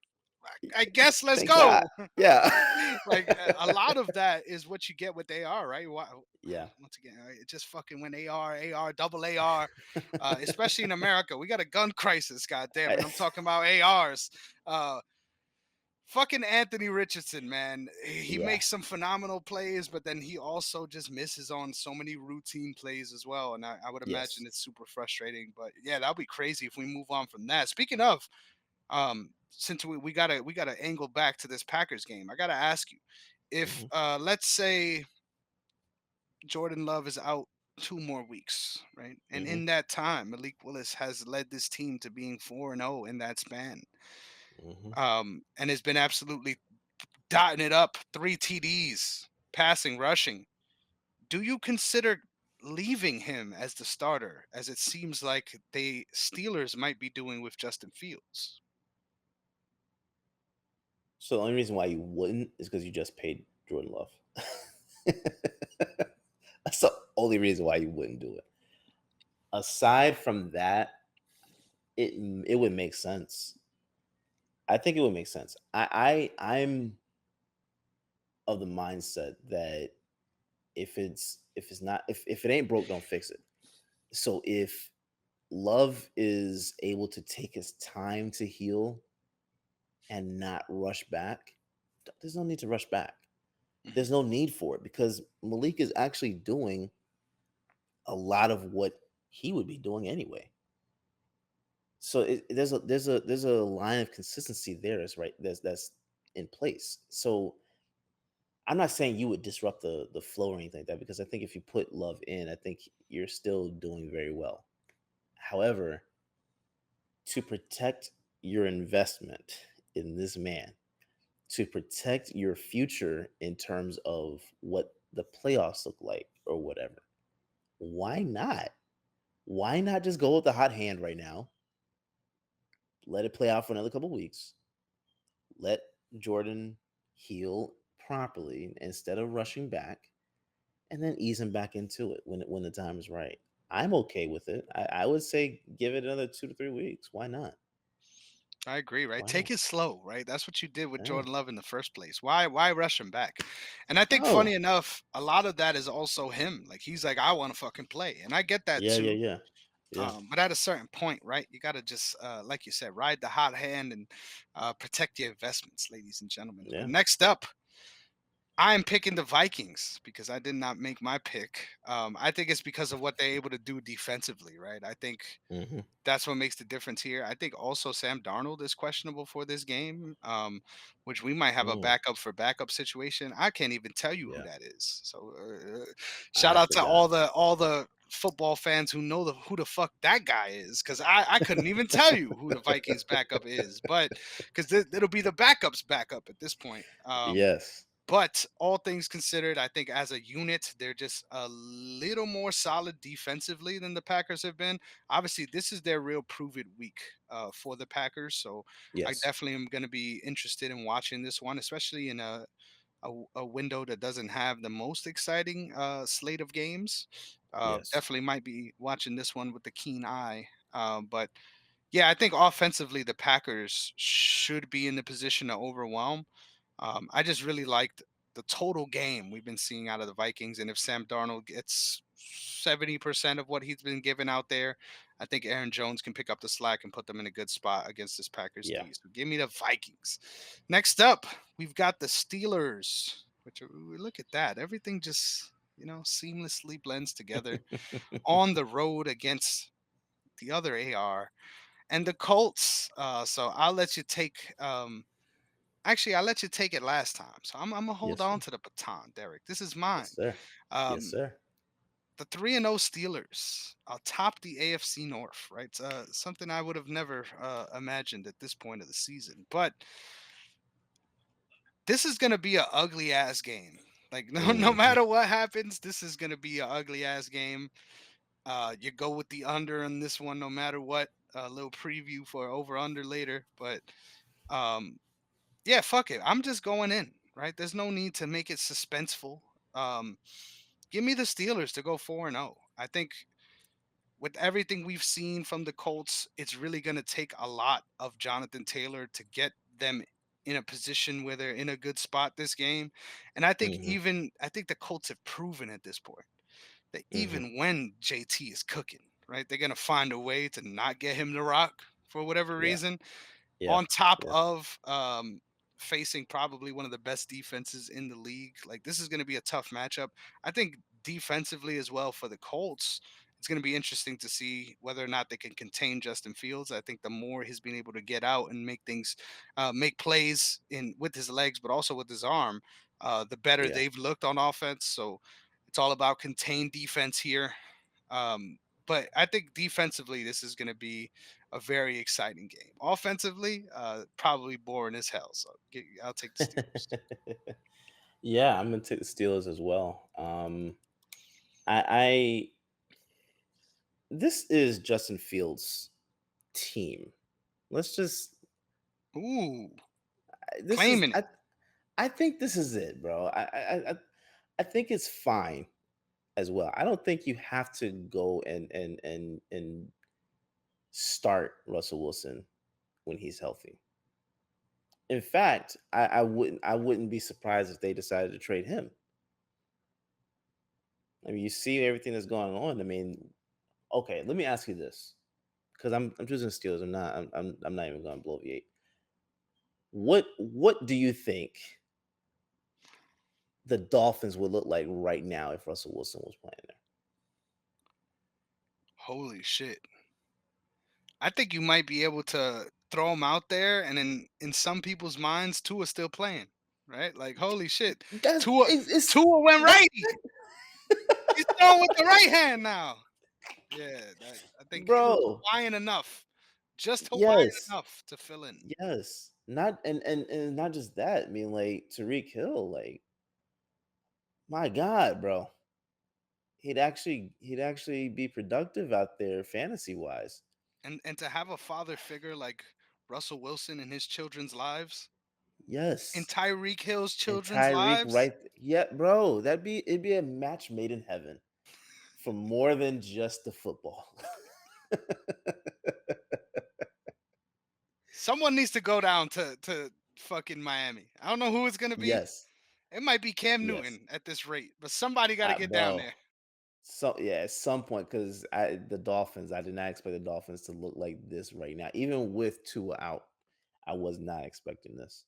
Speaker 1: I guess let's
Speaker 2: Thank God.
Speaker 1: go.
Speaker 2: Yeah.
Speaker 1: Like a lot of that is what you get with AR, right?
Speaker 2: Yeah.
Speaker 1: Once again, it just fucking went AR, double AR, especially in America. We got a gun crisis, god damn it.
Speaker 2: I-
Speaker 1: I'm talking about ARs. Uh, Fucking Anthony Richardson, man. He
Speaker 2: yeah.
Speaker 1: makes some phenomenal plays, but then he also just misses on so many routine plays as well. And I would
Speaker 2: Yes.
Speaker 1: imagine it's super frustrating. But yeah, that'll be crazy if we move on from that. Speaking of, since we gotta angle back to this Packers game, I gotta ask you, if
Speaker 2: Mhm,
Speaker 1: let's say Jordan Love is out 2 more weeks, right? And
Speaker 2: mhm,
Speaker 1: in that time, Malik Willis has led this team to being 4-0 in that span.
Speaker 2: mhm.
Speaker 1: And has been absolutely dotting it up, 3 TDs, passing, rushing. Do you consider leaving him as the starter, as it seems like the Steelers might be doing with Justin Fields?
Speaker 2: So the only reason why you wouldn't is because you just paid Jordan Love. That's the only reason why you wouldn't do it. Aside from that, it would make sense. I think it would make sense. I'm of the mindset that if it ain't broke, don't fix it. So if Love is able to take his time to heal and not rush back, there's no need to rush back.
Speaker 1: Mhm,
Speaker 2: There's no need for it because Malik is actually doing a lot of what he would be doing anyway. So there's a line of consistency there. That's right. That's in place. So I'm not saying you would disrupt the flow or anything like that because I think if you put Love in, I think you're still doing very well. However, to protect your investment in this man, to protect your future in terms of what the playoffs look like or whatever, why not? Why not just go with the hot hand right now? Let it play out for another couple weeks. Let Jordan heal properly instead of rushing back, and then ease him back into it when the time is right. I'm okay with it. I would say give it another 2 to 3 weeks. Why not?
Speaker 1: I agree, right?
Speaker 2: Why
Speaker 1: Take
Speaker 2: not?
Speaker 1: it slow, right? That's what you did with
Speaker 2: Yeah.
Speaker 1: Jordan Love in the first place. Why rush him back? And I think funny
Speaker 2: No.
Speaker 1: enough, a lot of that is also him. Like he's like, I want to fucking play. And I get that
Speaker 2: Yeah. Yeah.
Speaker 1: too.
Speaker 2: Yeah. Yeah.
Speaker 1: But at a certain point, right, you got to just, like you said, ride the hot hand and protect your investments, ladies and gentlemen. But
Speaker 2: Yeah.
Speaker 1: next up, I'm picking the Vikings because I did not make my pick. I think it's because of what they're able to do defensively, right? I think
Speaker 2: Hmm.
Speaker 1: that's what makes the difference here. I think also Sam Darnold is questionable for this game, which we might have a
Speaker 2: Mm,
Speaker 1: backup for backup situation. I can't even tell you who
Speaker 2: yeah.
Speaker 1: that is. So shout
Speaker 2: I
Speaker 1: out to
Speaker 2: forgot.
Speaker 1: all the football fans who know who the fuck that guy is, because I couldn't even tell you who the Vikings backup is, but because it'll be the backup's backup at this point.
Speaker 2: Yes.
Speaker 1: But all things considered, I think as a unit, they're just a little more solid defensively than the Packers have been. Obviously, this is their real prove it week for the Packers. So I
Speaker 2: Yes.
Speaker 1: definitely am going to be interested in watching this one, especially in a window that doesn't have the most exciting slate of games.
Speaker 2: Yes.
Speaker 1: Definitely might be watching this one with a keen eye. But yeah, I think offensively, the Packers should be in the position to overwhelm. I just really liked the total game we've been seeing out of the Vikings. And if Sam Darnold gets 70% of what he's been given out there, I think Aaron Jones can pick up the slack and put them in a good spot against this Packers
Speaker 2: Yeah.
Speaker 1: D. So give me the Vikings. Next up, we've got the Steelers, which look at that. Everything just, seamlessly blends together on the road against the other AR and the Colts. So I'll let you take actually, I let you take it last time, so I'm gonna hold
Speaker 2: Yes,
Speaker 1: on
Speaker 2: sir.
Speaker 1: to the baton, Derrick. This is
Speaker 2: Yes,
Speaker 1: mine.
Speaker 2: sir. Yes,
Speaker 1: Um,
Speaker 2: sir.
Speaker 1: the 3-0 Steelers atop the AFC North, right? It's, something I would have never imagined at this point of the season. But this is gonna be an ugly ass game. Like no
Speaker 2: Hmm.
Speaker 1: matter what happens, this is gonna be an ugly ass game. You go with the under on this one, no matter what. A little preview for over under later, but um, yeah, fuck it. I'm just going in, right? There's no need to make it suspenseful. Um, Give me the Steelers to go 4-0. I think with everything we've seen from the Colts, it's really going to take a lot of Jonathan Taylor to get them in a position where they're in a good spot this game. And
Speaker 2: Hmm.
Speaker 1: I think the Colts have proven at this point that
Speaker 2: Hmm.
Speaker 1: even when JT is cooking, right, they're going to find a way to not get him to rock for whatever
Speaker 2: Yeah.
Speaker 1: reason
Speaker 2: Yeah.
Speaker 1: on top
Speaker 2: Yeah.
Speaker 1: of facing probably one of the best defenses in the league. Like this is going to be a tough matchup. I think defensively as well for the Colts, it's going to be interesting to see whether or not they can contain Justin Fields. I think the more he's been able to get out and make things, make plays in with his legs, but also with his arm, the better
Speaker 2: Yeah.
Speaker 1: they've looked on offense. So it's all about contained defense here. But I think defensively, this is going to be a very exciting game. Offensively, probably boring as hell. So I'll take the Steelers.
Speaker 2: Yeah, I'm gonna take the Steelers as well. I this is Justin Fields' team. Let's just
Speaker 1: Ooh,
Speaker 2: this is
Speaker 1: claiming it.
Speaker 2: I think this is it, bro. I think it's fine as well. I don't think you have to go and start Russell Wilson when he's healthy. In fact, I wouldn't be surprised if they decided to trade him. I mean, you see everything that's going on. I mean, okay, let me ask you this because I'm choosing the Steelers. I'm not even going to bloviate. What do you think the Dolphins would look like right now if Russell Wilson was playing there?
Speaker 1: Holy shit. I think you might be able to. throw him out there, and in some people's minds, Tua's still playing, right? Like, holy shit,
Speaker 2: That's
Speaker 1: Tua
Speaker 2: it's
Speaker 1: Tua went
Speaker 2: that
Speaker 1: righty. He's throwing with the right hand now. Yeah, that I think he was
Speaker 2: bro.
Speaker 1: Hawaiian enough, just Hawaiian
Speaker 2: Yes.
Speaker 1: enough to fill in.
Speaker 2: Yes. Not and not just that. I mean, like Tariq Hill, like, my God, bro. He'd actually be productive out there fantasy wise.
Speaker 1: And to have a father figure like Russell Wilson in his children's lives, in
Speaker 2: Yes.
Speaker 1: Tyreek Hill's
Speaker 2: And
Speaker 1: children's
Speaker 2: Tyreek
Speaker 1: lives,
Speaker 2: right yeah, bro. It'd be a match made in heaven for more than just the football.
Speaker 1: someone needs to go down to fucking Miami. I don't know who it's gonna be.
Speaker 2: Yes.
Speaker 1: It might be Cam
Speaker 2: Yes.
Speaker 1: Newton at this rate, but somebody got to get down
Speaker 2: Bro.
Speaker 1: there.
Speaker 2: So yeah, at some point, because the Dolphins, I did not expect the Dolphins to look like this right now. Even with Tua out, I was not expecting this.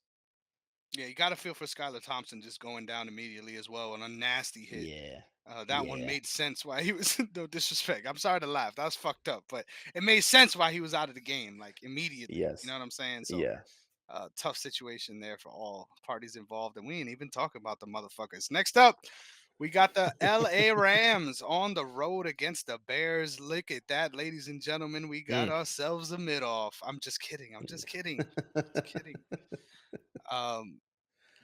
Speaker 1: Yeah, you got to feel for Skylar Thompson just going down immediately as well on a nasty hit.
Speaker 2: Yeah.
Speaker 1: That one
Speaker 2: Yeah.
Speaker 1: made sense why he was no disrespect. I'm sorry to laugh. That was fucked up, but it made sense why he was out of the game like immediately. You know
Speaker 2: Yes.
Speaker 1: what I'm saying? So
Speaker 2: Yeah.
Speaker 1: tough situation there for all parties involved, and we ain't even talking about the motherfuckers. Next up, we got the LA Rams on the road against the Bears. Look at that, ladies and gentlemen. We got
Speaker 2: Mm.
Speaker 1: ourselves a mid off. I'm just kidding. I'm just kidding. Just kidding. Um,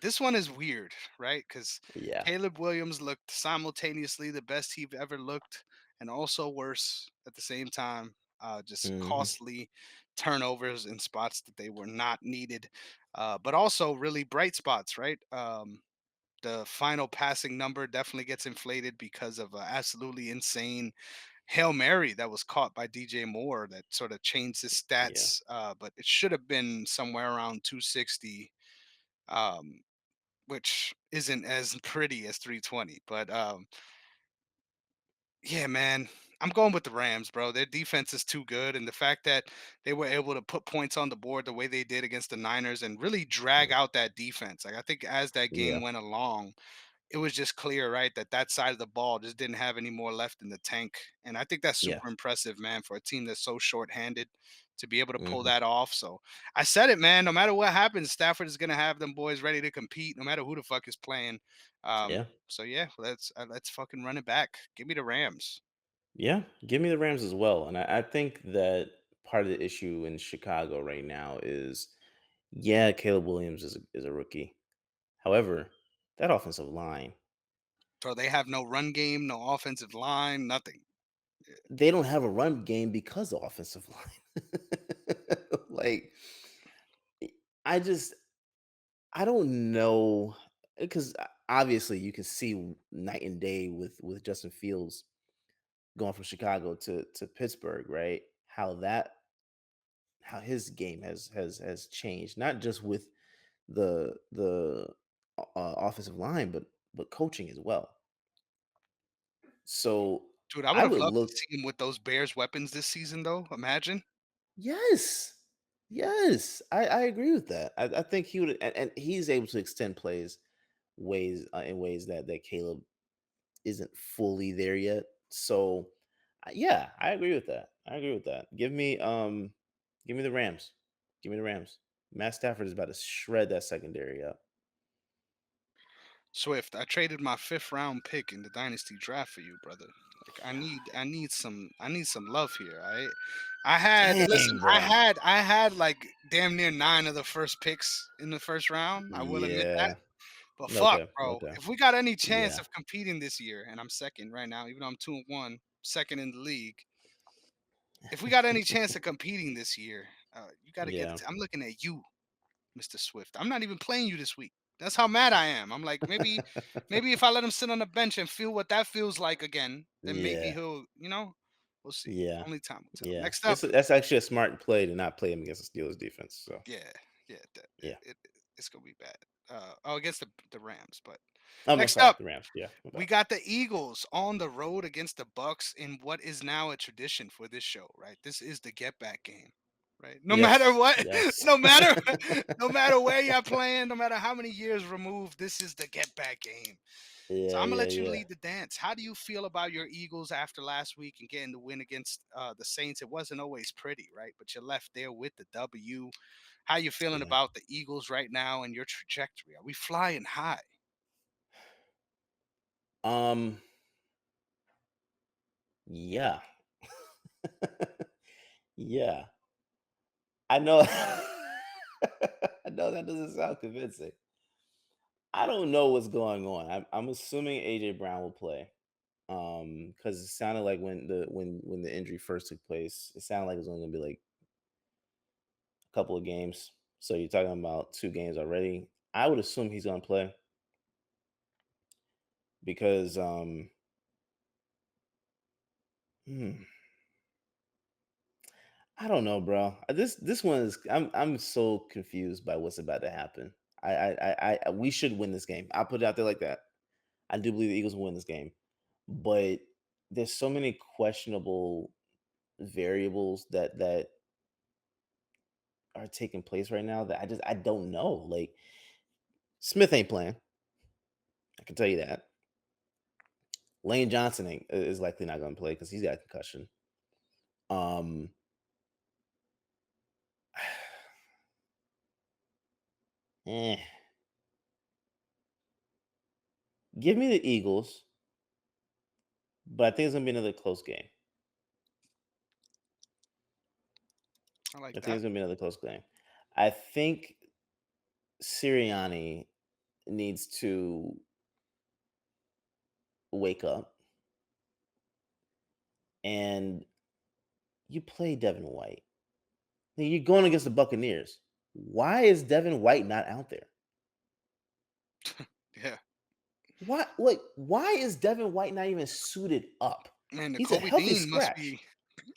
Speaker 1: this one is weird, right? Because
Speaker 2: Yeah.
Speaker 1: Caleb Williams looked simultaneously the best he've ever looked and also worse at the same time. Just
Speaker 2: Mhm.
Speaker 1: costly turnovers in spots that they were not needed, but also really bright spots, right? The final passing number definitely gets inflated because of an absolutely insane Hail Mary that was caught by DJ Moore that sort of changed his
Speaker 2: Yeah.
Speaker 1: stats, but it should have been somewhere around 260. Um, which isn't as pretty as 320. But yeah, man, I'm going with the Rams, bro. Their defense is too good, and the fact that they were able to put points on the board the way they did against the Niners and really drag
Speaker 2: Mm.
Speaker 1: out that defense. Like I think as that game
Speaker 2: Yeah.
Speaker 1: went along, it was just clear, right, that that side of the ball just didn't have any more left in the tank. And I think that's
Speaker 2: Yeah.
Speaker 1: super impressive, man, for a team that's so shorthanded to be able to pull
Speaker 2: Mhm.
Speaker 1: that off. So I said it, man. No matter what happens, Stafford is going to have them boys ready to compete, no matter who the fuck is playing.
Speaker 2: Yeah.
Speaker 1: So yeah, let's fucking run it back. Give me the Rams.
Speaker 2: Yeah. Give me the Rams as well. And I think that part of the issue in Chicago right now is, yeah, Caleb Williams is a rookie. However, that offensive line,
Speaker 1: So they have no run game, no offensive line, nothing.
Speaker 2: they don't have a run game because of offensive line. Like, I just I don't know, because obviously you can see night and day with Justin Fields going from Chicago to Pittsburgh, right? How his game has changed, not just with the offensive line, but coaching as well. So
Speaker 1: Dude, I would
Speaker 2: I
Speaker 1: have
Speaker 2: would
Speaker 1: loved to
Speaker 2: look.
Speaker 1: see him with those Bears weapons this season, though. Imagine.
Speaker 2: Yes, yes, I agree with that. I think he would, and he's able to extend plays in ways that Caleb isn't fully there yet. So, yeah, I agree with that. I agree with that. Give me the Rams. Give me the Rams. Matt Stafford is about to shred that secondary up.
Speaker 1: Swift, I traded my fifth round pick in the dynasty draft for you, brother. Like I need some love here. I had listen,
Speaker 2: Dang, bro.
Speaker 1: I had like damn near nine of the first picks in the first round. I will admit that.
Speaker 2: Yeah.
Speaker 1: But fuck,
Speaker 2: Okay.
Speaker 1: bro.
Speaker 2: Okay.
Speaker 1: If we got any chance
Speaker 2: Yeah.
Speaker 1: of competing this year, and I'm second right now, even though I'm 2-1, second in the league. If we got any chance of competing this year, you got to get.
Speaker 2: Yeah.
Speaker 1: I'm looking at you, Mr. Swift. I'm not even playing you this week. That's how mad I am. I'm like, maybe if I let him sit on the bench and feel what that feels like again, then maybe
Speaker 2: Yeah.
Speaker 1: he'll, we'll see.
Speaker 2: Yeah.
Speaker 1: Only time will tell.
Speaker 2: Yeah.
Speaker 1: Next up,
Speaker 2: That's actually a smart play to not play him against the Steelers defense. So
Speaker 1: yeah, yeah,
Speaker 2: yeah.
Speaker 1: it's gonna be bad. Against the Rams, but
Speaker 2: I'm
Speaker 1: next
Speaker 2: sorry,
Speaker 1: up,
Speaker 2: the Rams. Yeah. My
Speaker 1: we
Speaker 2: bad.
Speaker 1: got the Eagles on the road against the Bucks in what is now a tradition for this show. Right, this is the get back game. right? No matter
Speaker 2: Yes,
Speaker 1: what,
Speaker 2: yes.
Speaker 1: no matter no matter where you're playing, no matter how many years removed, this is the get back game. So
Speaker 2: Yeah,
Speaker 1: I'm gonna
Speaker 2: yeah,
Speaker 1: let you
Speaker 2: yeah.
Speaker 1: lead the dance. How do you feel about your Eagles after last week and getting the win against the Saints? It wasn't always pretty, right? But you left there with the W. How you feeling
Speaker 2: Yeah.
Speaker 1: about the Eagles right now and your trajectory? Are we flying high?
Speaker 2: Um, yeah. Yeah. I know I know that doesn't sound convincing. I don't know what's going on. I'm assuming AJ Brown will play. Because it sounded like when the injury first took place, it sounded like it was only gonna be like a couple of games. So you're talking about 2 games already. I would assume he's gonna play because hmm, I don't know, bro. This one is I'm so confused by what's about to happen. We should win this game. I'll put it out there like that. I do believe the Eagles will win this game, but there's so many questionable variables that are taking place right now that I don't know. Like Smith ain't playing. I can tell you that. Lane Johnson is likely not going to play because he's got a concussion. Um, eh. Give me the Eagles, but I think it's going to be another close game.
Speaker 1: I like
Speaker 2: I think
Speaker 1: that.
Speaker 2: it's going to be another close game. I think Sirianni needs to wake up and you play Devin White. You're going against the Buccaneers. Why is Devin White not out there?
Speaker 1: Yeah,
Speaker 2: Why is Devin White not even suited up?
Speaker 1: man, the
Speaker 2: He's a
Speaker 1: Kobe
Speaker 2: healthy
Speaker 1: Dean must
Speaker 2: scratch.
Speaker 1: be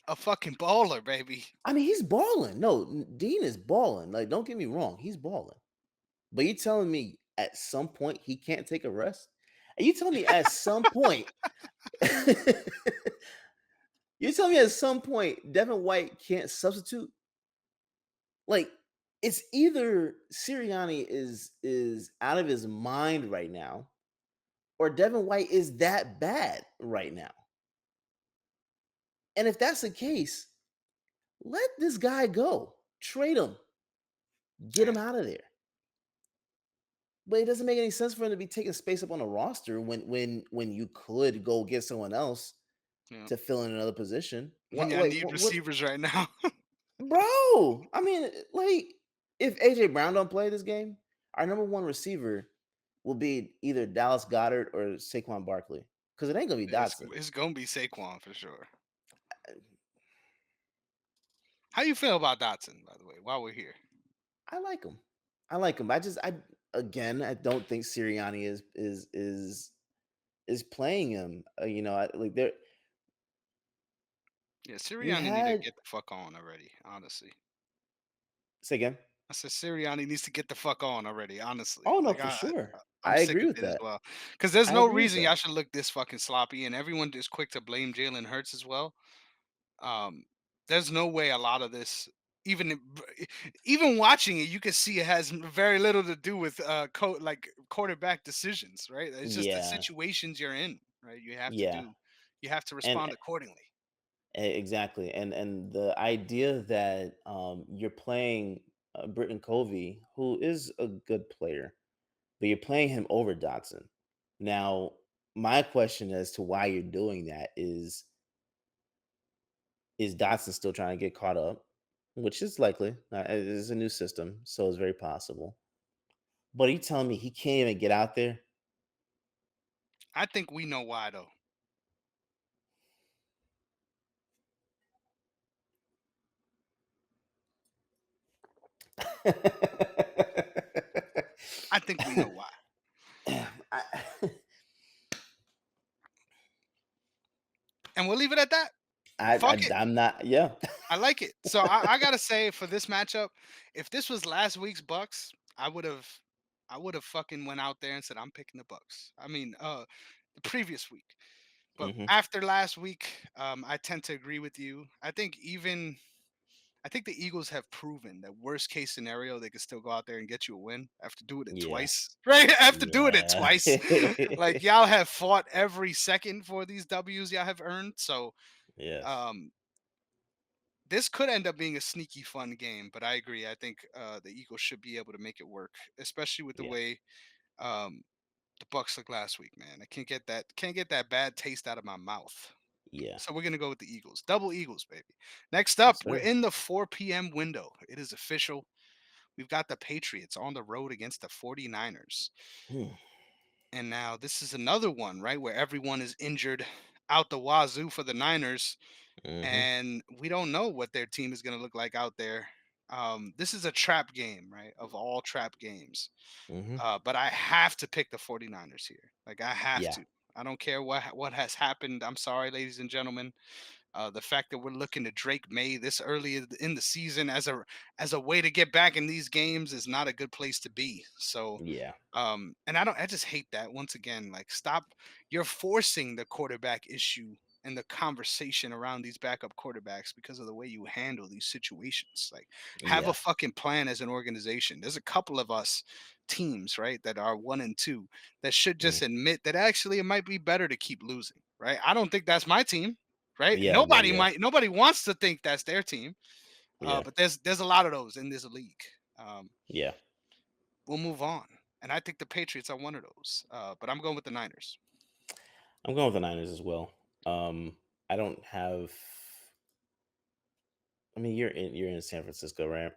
Speaker 1: a fucking baller, baby.
Speaker 2: I mean, he's balling. No, Dean is balling. Like, don't get me wrong, he's balling. But you telling me at some point he can't take a rest? Are you telling me at some point you're telling me at some point Devin White can't substitute? Like, it's either Sirianni is out of his mind right now, or Devin White is that bad right now. And if that's the case, let this guy go. Trade him. Get
Speaker 1: Yeah,
Speaker 2: him out of there. But it doesn't make any sense for him to be taking space up on the roster when you could go get someone else
Speaker 1: yeah.
Speaker 2: to fill in another position.
Speaker 1: When
Speaker 2: What
Speaker 1: y'all
Speaker 2: like
Speaker 1: need
Speaker 2: what
Speaker 1: receivers right now.
Speaker 2: bro? I mean, like if AJ Brown don't play this game, our number one receiver will be either Dallas Goddard or Saquon Barkley. Because it ain't gonna be
Speaker 1: it's
Speaker 2: Dotson.
Speaker 1: it's gonna be Saquon for sure. How you feel about Dotson, by the way? While we're here,
Speaker 2: I like him. I like him. I again I don't think Sirianni is playing him. Like there
Speaker 1: yeah,
Speaker 2: we
Speaker 1: Sirianni need to
Speaker 2: had
Speaker 1: get the fuck on already. Honestly,
Speaker 2: say again.
Speaker 1: I said Sirianni needs to get the fuck on already. Honestly,
Speaker 2: Oh no,
Speaker 1: like
Speaker 2: for sure.
Speaker 1: I'm
Speaker 2: I
Speaker 1: sick
Speaker 2: agree
Speaker 1: of
Speaker 2: with
Speaker 1: it as
Speaker 2: that.
Speaker 1: well. Because there's
Speaker 2: I
Speaker 1: no
Speaker 2: agree with
Speaker 1: reason y'all
Speaker 2: that.
Speaker 1: should look this fucking sloppy, and everyone is quick to blame Jalen Hurts as well. Um, there's no way a lot of this, even even watching it, you can see it has very little to do with like quarterback decisions, right? It's just the
Speaker 2: Yeah,
Speaker 1: situations you're in, right?
Speaker 2: yeah,
Speaker 1: You have to
Speaker 2: and
Speaker 1: respond accordingly.
Speaker 2: exactly, and the idea that you're playing Britton Covey, who is a good player, but you're playing him over Dotson. Now, my question as to why you're doing that is Dotson still trying to get caught up, which is likely. It's a new system, so it's very possible. But are you telling me he can't even get out there?
Speaker 1: I think we know why though. I think we know why.
Speaker 2: I,
Speaker 1: And we'll leave it at that.
Speaker 2: I
Speaker 1: Fuck it.
Speaker 2: I'm not. Yeah.
Speaker 1: I like it. So I gotta say for this matchup, if this was last week's Bucks, I would have fucking went out there and said I'm picking the Bucks. I mean, the previous week. But
Speaker 2: Hmm.
Speaker 1: after last week, I tend to agree with you. I think even I think the Eagles have proven that worst case scenario, they can still go out there and get you a win after doing it
Speaker 2: Yeah.
Speaker 1: twice, right? After doing it
Speaker 2: Yeah.
Speaker 1: twice, like y'all have fought every second for these W's y'all have earned. So
Speaker 2: Yes.
Speaker 1: um, this could end up being a sneaky fun game. But I agree. I think the Eagles should be able to make it work, especially with the
Speaker 2: Yeah.
Speaker 1: way um, the Bucks look last week. Man, I can't get that bad taste out of my mouth.
Speaker 2: Yeah.
Speaker 1: So we're gonna go with the Eagles. Double Eagles, baby. Next
Speaker 2: Yes,
Speaker 1: up, we're
Speaker 2: sir.
Speaker 1: in the 4 p.m. window. It is official. We've got the Patriots on the road against the 49ers.
Speaker 2: Hmm.
Speaker 1: And now this is another one, right? Where everyone is injured out the wazoo for the Niners.
Speaker 2: Mhm.
Speaker 1: And we don't know what their team is going to look like out there. This is a trap game, right? Of all trap games.
Speaker 2: Mhm.
Speaker 1: But I have to pick the 49ers here. Like, I have
Speaker 2: Yeah.
Speaker 1: to. I don't care what has happened. I'm sorry, ladies and gentlemen. The fact that we're looking to Drake May this early in the season as a way to get back in these games is not a good place to be. So,
Speaker 2: Yeah.
Speaker 1: and I just hate that once again. Like, stop. You're forcing the quarterback issue and the conversation around these backup quarterbacks because of the way you handle these situations. Like, have a
Speaker 2: Yeah.
Speaker 1: fucking plan as an organization. There's a couple of us teams, right, that are 1 and 2 that should
Speaker 2: Mm.
Speaker 1: just admit that actually it might be better to keep losing. Right. I don't think that's my team. Right.
Speaker 2: Yeah, yeah, yeah.
Speaker 1: Nobody wants to think that's their team.
Speaker 2: Yeah.
Speaker 1: But there's a lot of those in this league. Um,
Speaker 2: Yeah.
Speaker 1: we'll move on. And I think the Patriots are one of those. But I'm going with the Niners.
Speaker 2: I'm going with the Niners as well. I don't have I mean, you're in San Francisco, right?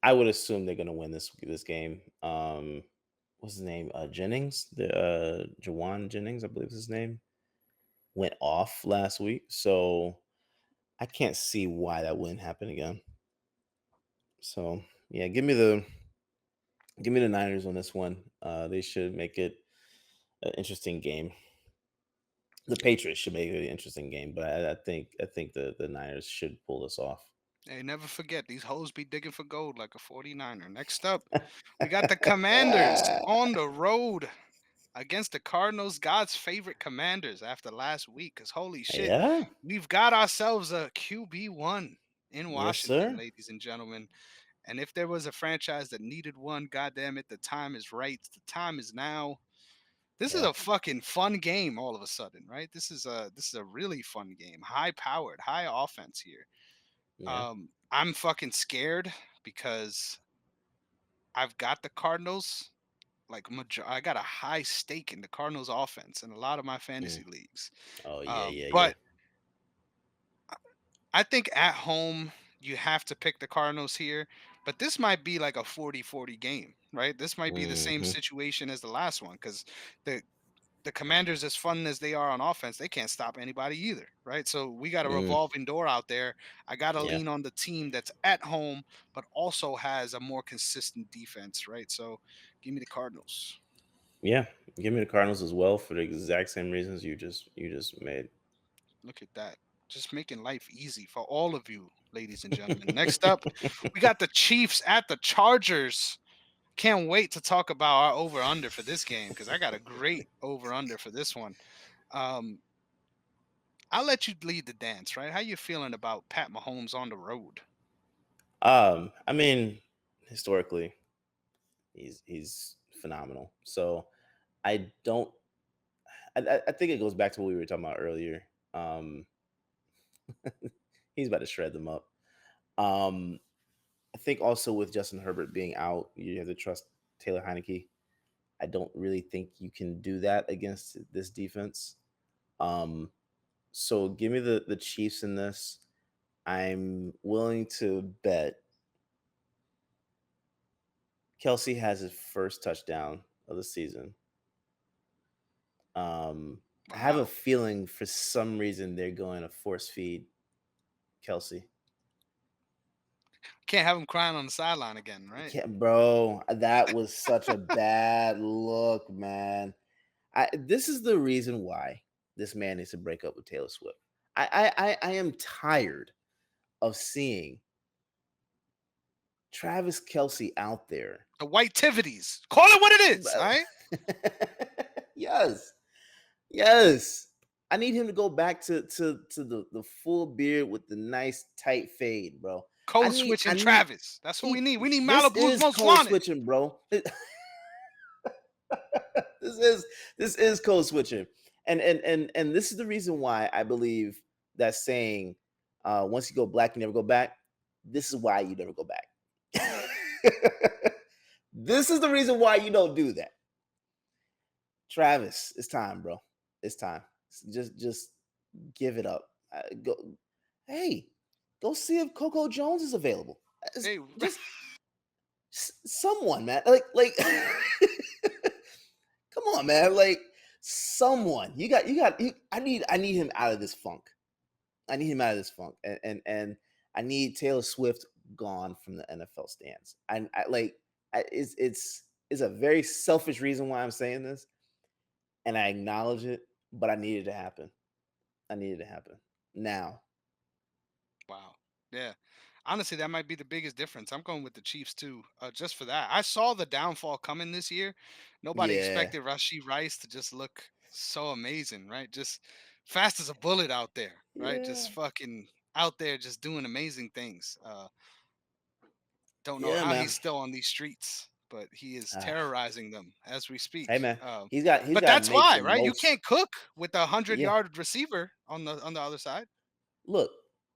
Speaker 2: I would assume they're gonna win this game. What's his name? Jennings, the Jawan Jennings, I believe is his name, went off last week. So I can't see why that wouldn't happen again. So yeah, give me the Niners on this one. They should make it an interesting game. The Patriots should make it an interesting game, but I think the Niners should pull this off.
Speaker 1: Hey, never forget, these hoes be digging for gold like a 49er. Next up, we got the Commanders on the road against the Cardinals, God's favorite Commanders after last week. Because holy shit,
Speaker 2: Yeah.
Speaker 1: we've got ourselves a QB1 in
Speaker 2: Yes,
Speaker 1: Washington,
Speaker 2: sir.
Speaker 1: ladies and gentlemen. And if there was a franchise that needed one, goddamn it, the time is right. The time is now. This is
Speaker 2: Yeah.
Speaker 1: a fucking fun game all of a sudden, right? This is a really fun game. High powered, high offense here.
Speaker 2: Yeah.
Speaker 1: I'm fucking scared because I've got the Cardinals. Like, I got a high stake in the Cardinals offense in a lot of my
Speaker 2: Mm.
Speaker 1: fantasy leagues.
Speaker 2: Oh yeah, yeah, yeah.
Speaker 1: But I think at home you have to pick the Cardinals here. But this might be like a 40-40 game, right? This might be the same
Speaker 2: Hmm.
Speaker 1: situation as the last one because the the Commanders, as fun as they are on offense, they can't stop anybody either, right? So we got a
Speaker 2: Mm.
Speaker 1: revolving door out there. I got to
Speaker 2: Yeah.
Speaker 1: lean on the team that's at home, but also has a more consistent defense, right? So give me the Cardinals.
Speaker 2: Yeah. Give me the Cardinals as well for the exact same reasons you just made.
Speaker 1: Look at that. Just making life easy for all of you, ladies and gentlemen. Next up, we got the Chiefs at the Chargers. Can't wait to talk about our over under for this game because I got a great over under for this one. Um, I'll let you lead the dance, right? How you feeling about Pat Mahomes on the road?
Speaker 2: I mean, historically, he's phenomenal. So I don't. I think it goes back to what we were talking about earlier. Um, he's about to shred them up. Um, I think also with Justin Herbert being out, you have to trust Taylor Heineke. I don't really think you can do that against this defense. Um, so give me the Chiefs in this. I'm willing to bet Kelsey has his first touchdown of the season. I have a
Speaker 1: Wow.
Speaker 2: feeling for some reason they're going to force feed Kelsey.
Speaker 1: Can't have him crying on the sideline again, right?
Speaker 2: Yeah, bro, that was such a bad look, man. This is the reason why this man needs to break up with Taylor Swift. I am tired of seeing Travis Kelsey out there.
Speaker 1: The white tivities. Call it what it is, all right?
Speaker 2: Yes, yes. I need him to go back to the full beard with the nice tight fade, bro.
Speaker 1: Code switch
Speaker 2: I
Speaker 1: and
Speaker 2: need
Speaker 1: Travis. That's what we
Speaker 2: he
Speaker 1: need. We need
Speaker 2: this
Speaker 1: Malibu's
Speaker 2: is
Speaker 1: most
Speaker 2: code
Speaker 1: wanted.
Speaker 2: switching, bro. this is this is code switching. And this is the reason why I believe that saying once you go black, you never go back. This is why you never go back. This is the reason why you don't do that. Travis, it's time, bro. It's time. Just give it up. Go, hey, go see if Coco Jones is available.
Speaker 1: Hey,
Speaker 2: Just someone, man. Come on, man. Like someone. I need him out of this funk. I need him out of this funk, and I need Taylor Swift gone from the NFL stands. I like it's a very selfish reason why I'm saying this, and I acknowledge it, but I need it to happen. I need it to happen now.
Speaker 1: wow. Yeah. Honestly, that might be the biggest difference. I'm going with the Chiefs too, just for that. I saw the downfall coming this year. Nobody
Speaker 2: Yeah,
Speaker 1: expected Rashi Rice to just look so amazing, right? Just fast as a bullet out there, right?
Speaker 2: yeah,
Speaker 1: Just fucking out there, just doing amazing things. Don't know
Speaker 2: yeah,
Speaker 1: how
Speaker 2: man.
Speaker 1: he's still on these streets, but he is
Speaker 2: Ah,
Speaker 1: terrorizing them as we
Speaker 2: hey,
Speaker 1: speak.
Speaker 2: man. He's
Speaker 1: But
Speaker 2: got to
Speaker 1: that's
Speaker 2: make
Speaker 1: why,
Speaker 2: the
Speaker 1: right? You
Speaker 2: most.
Speaker 1: can't cook with a hundred
Speaker 2: Yeah,
Speaker 1: yard receiver on the other side.
Speaker 2: look,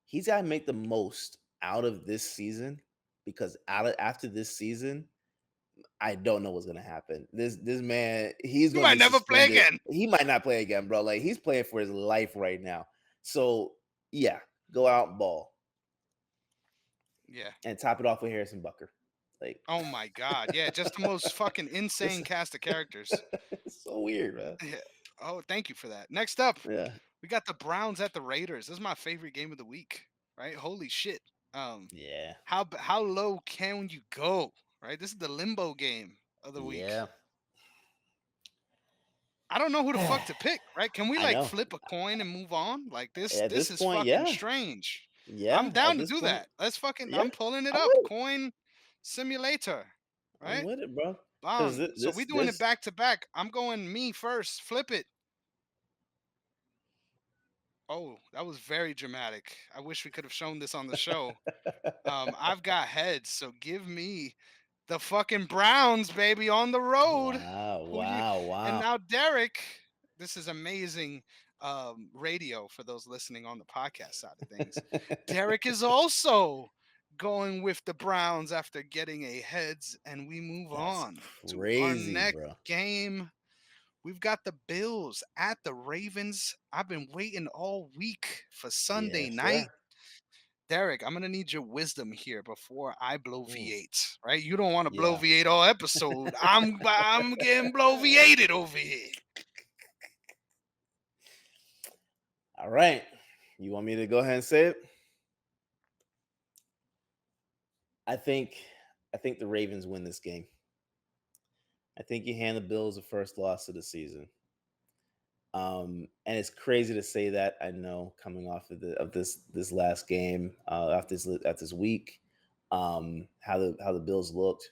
Speaker 2: he's got to make the most out of this season because out of after this season, I don't know what's gonna happen. This man, he's
Speaker 1: You
Speaker 2: gonna
Speaker 1: might
Speaker 2: be
Speaker 1: never play
Speaker 2: suspended.
Speaker 1: again.
Speaker 2: He might not play again, bro. Like he's playing for his life right now. So yeah, go out and ball
Speaker 1: Yeah.
Speaker 2: and top it off with Harrison Bucker. Like
Speaker 1: Oh my god. Yeah, just the most fucking
Speaker 2: this
Speaker 1: insane cast of characters.
Speaker 2: it's so weird, man.
Speaker 1: Yeah. Oh, thank you for that. Next up,
Speaker 2: Yeah,
Speaker 1: we got the Browns at the Raiders. This is my favorite game of the week, right? Holy shit. Um,
Speaker 2: yeah,
Speaker 1: how low can you go? Right? This is the limbo game of the week.
Speaker 2: yeah.
Speaker 1: I don't know who the fuck to pick, right? Can we
Speaker 2: I
Speaker 1: like
Speaker 2: know.
Speaker 1: flip a coin and move on? Like this
Speaker 2: At
Speaker 1: this
Speaker 2: this
Speaker 1: is
Speaker 2: point,
Speaker 1: fucking
Speaker 2: yeah,
Speaker 1: strange. I'm
Speaker 2: yeah. At
Speaker 1: down to
Speaker 2: this
Speaker 1: do
Speaker 2: point,
Speaker 1: that. Let's fucking
Speaker 2: yeah.
Speaker 1: I'm pulling it
Speaker 2: I'm
Speaker 1: up.
Speaker 2: with it.
Speaker 1: Coin simulator,
Speaker 2: I'm
Speaker 1: right?
Speaker 2: with it, bro. Because
Speaker 1: Bang. So we doing it
Speaker 2: this
Speaker 1: back to back. I'm going me first. Flip it. Oh, that was very dramatic. I wish we could have shown this on the show. I've got heads, so give me the fucking Browns, baby, on the road.
Speaker 2: wow,
Speaker 1: Who you
Speaker 2: wow,
Speaker 1: and
Speaker 2: wow.
Speaker 1: now Derek, this is amazing radio for those listening on the podcast side of things. Derek is also going with the Browns after getting a heads, and we move
Speaker 2: That's
Speaker 1: on to our
Speaker 2: crazy,
Speaker 1: next
Speaker 2: bro.
Speaker 1: game. We've got the Bills at the Ravens. I've been waiting all week for Sunday
Speaker 2: Yeah,
Speaker 1: night.
Speaker 2: sure.
Speaker 1: Derek, I'm gonna need your wisdom here before I
Speaker 2: Mm,
Speaker 1: bloviate. Right? You don't want to
Speaker 2: yeah.
Speaker 1: bloviate all episode. I'm getting bloviated over here.
Speaker 2: All right. You want me to go ahead and say it? I think I think the Ravens win this game. I think you hand the Bills the first loss of the season. And it's crazy to say that. I know coming off of this last game, after this week, how the Bills looked.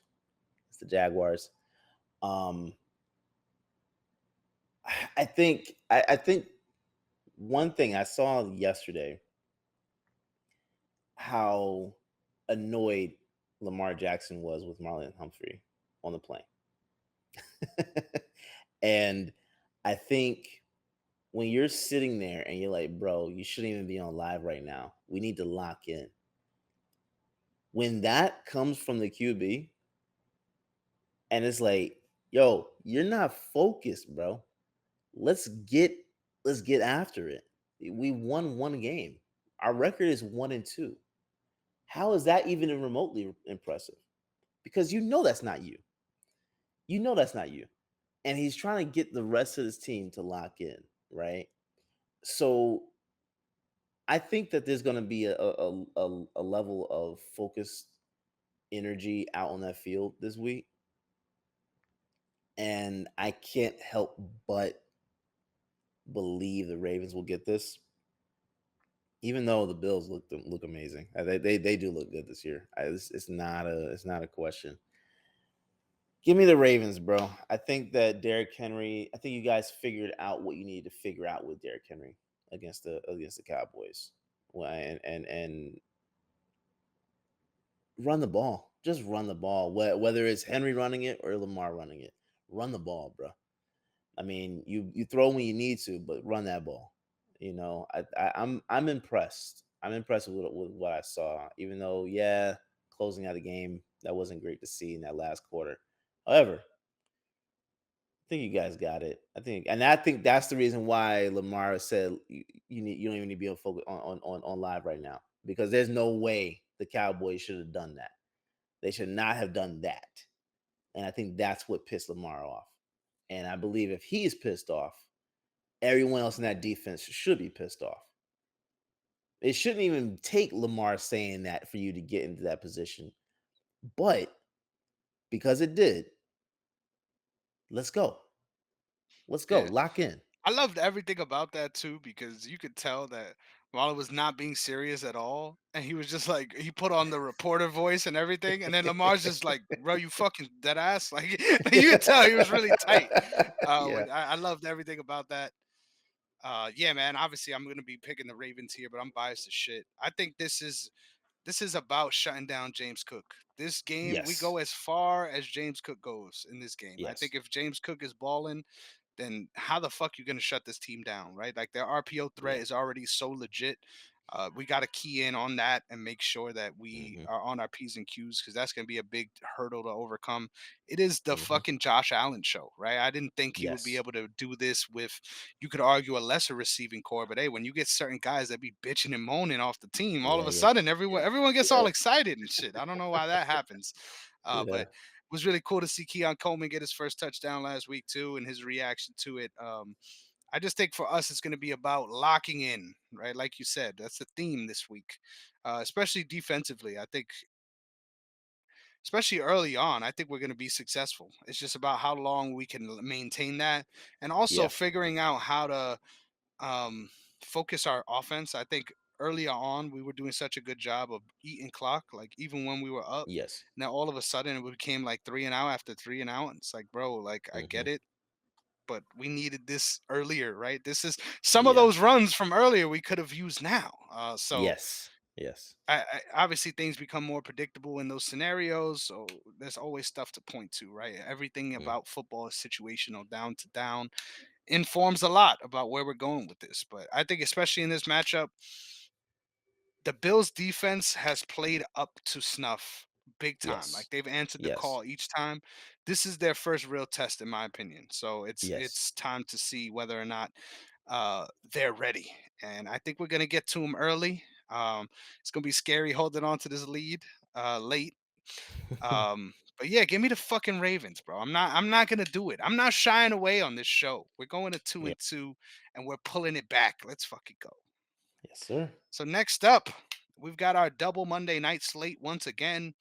Speaker 2: It's the Jaguars. Um, I think one thing I saw yesterday how annoyed Lamar Jackson was with Marlon Humphrey on the plane. And I think when you're sitting there and you're like, bro, you shouldn't even be on live right now. We need to lock in. When that comes from the QB and it's like, yo, you're not focused, bro. Let's get let's get after it. We won one game. Our record is 1-2. How is that even remotely impressive? Because you know that's not you. You know that's not you. And he's trying to get the rest of his team to lock in, right? So I think that there's going to be a level of focused energy out on that field this week, and I can't help but believe the Ravens will get this, even though the Bills look amazing. They do look good this year. It's not a question. Give me the Ravens, bro. I think that Derrick Henry. I think you guys figured out what you need to figure out with Derrick Henry against the Cowboys. Well, and run the ball. Just run the ball. Whether it's Henry running it or Lamar running it, run the ball, bro. I mean, you throw when you need to, but run that ball. I'm impressed. I'm impressed with what I saw. Even though, yeah, closing out the game that wasn't great to see in that last quarter. However, I think you guys got it. I think that's the reason why Lamar said you don't even need to be on focus on live right now because there's no way the Cowboys should have done that. They should not have done that. And I think that's what pissed Lamar off. And I believe if he's pissed off, everyone else in that defense should be pissed off. It shouldn't even take Lamar saying that for you to get into that position. But because it did, let's go. Let's go.
Speaker 1: Yeah.
Speaker 2: Lock in.
Speaker 1: I loved everything about that too because you could tell that while it was not being serious at all, and he was just like he put on the reporter voice and everything, and then Lamar's just like, "Bro, you fucking dead ass!" Like you could tell he was really tight.
Speaker 2: Yeah.
Speaker 1: I loved everything about that. Yeah, man. Obviously, I'm gonna be picking the Ravens here, but I'm biased as shit. I think this is about shutting down James Cook. This game, we
Speaker 2: Yes.
Speaker 1: go as far as James Cook goes in this game. I
Speaker 2: Yes.
Speaker 1: think if James Cook is balling, then how the fuck you gonna shut this team down, right? Like their RPO threat
Speaker 2: Yeah.
Speaker 1: is already so legit. We got to key in on that and make sure that we
Speaker 2: Mhm.
Speaker 1: are on our P's and Q's because that's going to be a big hurdle to overcome. It is the
Speaker 2: Mhm.
Speaker 1: fucking Josh Allen show, right? I didn't think he would be
Speaker 2: Yes.
Speaker 1: able to do this with, you could argue, a lesser receiving core, but hey, when you get certain guys that be bitching and moaning off the team, all of
Speaker 2: Yeah,
Speaker 1: a
Speaker 2: yeah.
Speaker 1: sudden everyone gets all
Speaker 2: Yeah.
Speaker 1: excited and shit. I don't know why that happens. But
Speaker 2: Yeah.
Speaker 1: it was really cool to see Keon Coleman get his first touchdown last week too, and his reaction to it. I just think for us, it's going to be about locking in, right? Like you said, that's the theme this week, especially defensively. I think, especially early on, I think we're going to be successful. It's just about how long we can maintain that, and also
Speaker 2: Yeah.
Speaker 1: figuring out how to um, focus our offense. I think earlier on we were doing such a good job of eating clock, like even when we were up.
Speaker 2: Yes.
Speaker 1: Now all of a sudden it became like three and out after three and out. And it's like, bro, like I
Speaker 2: Mhm.
Speaker 1: get it, but we needed this earlier, right? This is some of
Speaker 2: Yeah.
Speaker 1: those runs from earlier we could have used now. So
Speaker 2: Yes. Yes.
Speaker 1: obviously things become more predictable in those scenarios. So there's always stuff to point to, right? Everything
Speaker 2: Mm.
Speaker 1: about football is situational, down to down, informs a lot about where we're going with this. But I think especially in this matchup, the Bills defense has played up to snuff big time. Like
Speaker 2: Yes.
Speaker 1: they've answered the
Speaker 2: Yes.
Speaker 1: call each time. This is their first real test in my opinion. So it's
Speaker 2: Yes.
Speaker 1: it's time to see whether or not they're ready. And I think we're going to get to them early. It's going to be scary holding on to this lead late. But yeah, give me the fucking Ravens, bro. I'm not going to do it. I'm not shying away on this show. We're going to 2
Speaker 2: Yeah.
Speaker 1: and 2 and we're pulling it back. Let's fucking go.
Speaker 2: Yes, sir.
Speaker 1: So next up, we've got our double Monday night slate once again.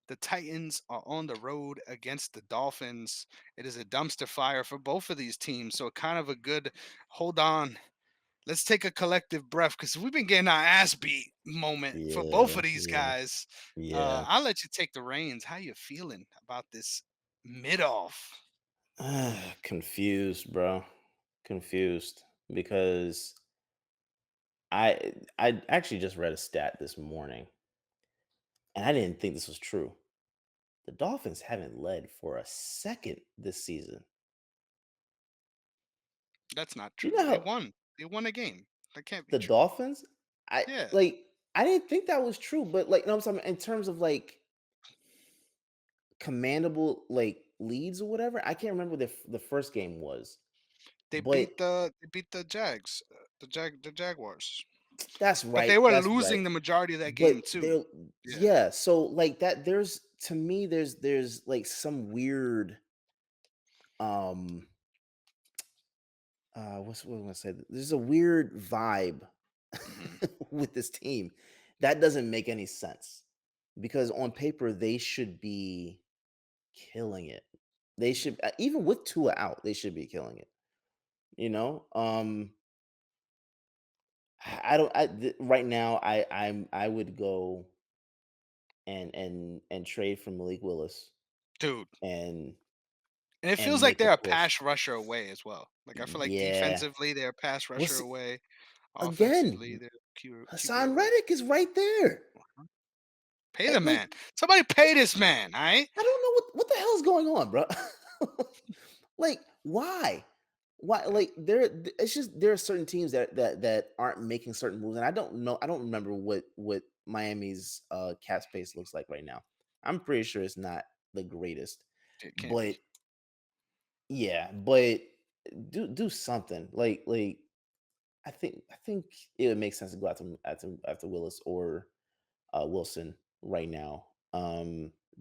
Speaker 1: The Titans are on the road against the Dolphins. It is a dumpster fire for both of these teams. So kind of a good hold on. Let's take a collective breath because we've been getting our ass beat moment for both
Speaker 2: Yeah.
Speaker 1: of these
Speaker 2: Yeah.
Speaker 1: guys.
Speaker 2: Yeah.
Speaker 1: I'll let you take the reins. How you feeling about this mid off?
Speaker 2: Confused, bro. Confused because I actually just read a stat this morning, and I didn't think this was true. The Dolphins haven't led for a second this season.
Speaker 1: That's not
Speaker 2: You
Speaker 1: true.
Speaker 2: know
Speaker 1: They
Speaker 2: how
Speaker 1: won. They won a game. That can't be
Speaker 2: the
Speaker 1: true.
Speaker 2: Dolphins? I
Speaker 1: Yeah.
Speaker 2: like I didn't think that was true, but like no, I'm saying in terms of like commandable like leads or whatever. I can't remember what the first game was, but
Speaker 1: They beat the Jags, the Jaguars.
Speaker 2: that's
Speaker 1: But
Speaker 2: right.
Speaker 1: they were
Speaker 2: That's right.
Speaker 1: losing the majority of that
Speaker 2: But
Speaker 1: game too.
Speaker 2: they're
Speaker 1: Yeah.
Speaker 2: yeah, so like that there's to me there's like some weird um what's what am I gonna say? There's a weird vibe
Speaker 1: Mhm.
Speaker 2: with this team that doesn't make any sense because on paper they should be killing it. They should even with Tua out, they should be killing it. You know, I don't. Right now, I would go and trade for Malik Willis.
Speaker 1: dude.
Speaker 2: and
Speaker 1: And it feels like
Speaker 2: make a
Speaker 1: they're a
Speaker 2: push.
Speaker 1: pass rusher away as well. Like I feel like
Speaker 2: Yeah.
Speaker 1: defensively they're a pass
Speaker 2: Well,
Speaker 1: rusher
Speaker 2: see,
Speaker 1: away. Offensively,
Speaker 2: again,
Speaker 1: they're QB
Speaker 2: Hassan
Speaker 1: away.
Speaker 2: Reddick is right there.
Speaker 1: Pay the
Speaker 2: Like,
Speaker 1: man. Somebody pay this man, all right?
Speaker 2: I don't know what the hell is going on, bro. Like, why? Why?
Speaker 1: Yeah,
Speaker 2: Like, it's just there are certain teams that aren't making certain moves, and I don't know. I don't remember what Miami's cap space looks like right now. I'm pretty sure it's not the greatest,
Speaker 1: it can't be.
Speaker 2: but yeah, but do something. I think it would make sense to go after Willis or Wilson right now.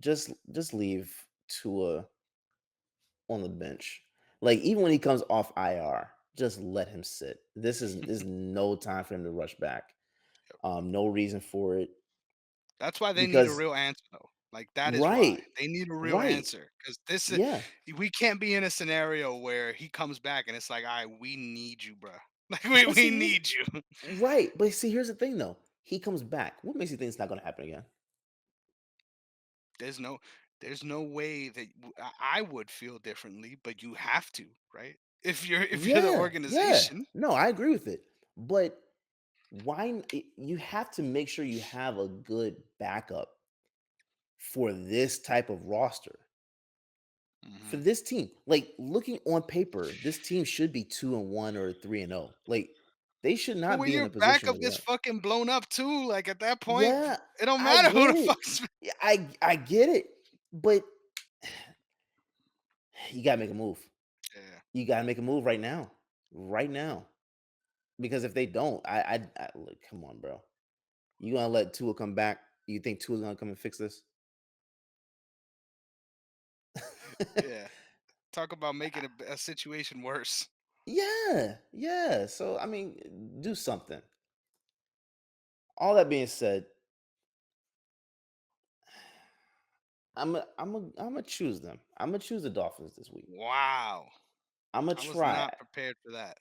Speaker 2: Just leave Tua on the bench. Like, even when he comes off IR, just let him sit. This is no time for him to rush back. No reason for it
Speaker 1: That's why they need a
Speaker 2: because
Speaker 1: real answer, though. Like, that is why.
Speaker 2: right,
Speaker 1: They need a real
Speaker 2: right,
Speaker 1: answer because this I
Speaker 2: yeah.
Speaker 1: we can't be in a scenario where he comes back and it's like, "Alright, we need you, bruh. Like,
Speaker 2: But
Speaker 1: we
Speaker 2: see, here's
Speaker 1: need you."
Speaker 2: right. But see, here's the thing though. He comes back. What makes you think it's not going to happen again?
Speaker 1: There's no there's no way that I would feel differently, but you have to, right? If you're the
Speaker 2: Yeah, yeah.
Speaker 1: organization.
Speaker 2: No, I agree with it. But you have to make sure you have a good backup for this type of roster. For
Speaker 1: Mhm.
Speaker 2: this team, like, looking on paper, this team should be 2-1 or 3-0. Like, they should
Speaker 1: But
Speaker 2: not
Speaker 1: when
Speaker 2: be in
Speaker 1: your
Speaker 2: a position
Speaker 1: backup
Speaker 2: like
Speaker 1: gets
Speaker 2: that.
Speaker 1: fucking blown up too, like, at that point,
Speaker 2: Yeah,
Speaker 1: it don't
Speaker 2: I
Speaker 1: matter who
Speaker 2: get
Speaker 1: the
Speaker 2: it.
Speaker 1: fuck's.
Speaker 2: Yeah, I get it, but you gotta make a move.
Speaker 1: Yeah.
Speaker 2: You gotta make a move right now. Because if they don't, I look, come on, bro. You gonna let Tua come back? You think Tua's gonna come and fix this?
Speaker 1: Yeah. Talk about making a situation worse.
Speaker 2: Yeah, yeah. So I mean, do something. All that being said, I'm gonna choose them. I'm gonna choose the Dolphins this week.
Speaker 1: Wow.
Speaker 2: I'm gonna
Speaker 1: I was
Speaker 2: try.
Speaker 1: not prepared for that.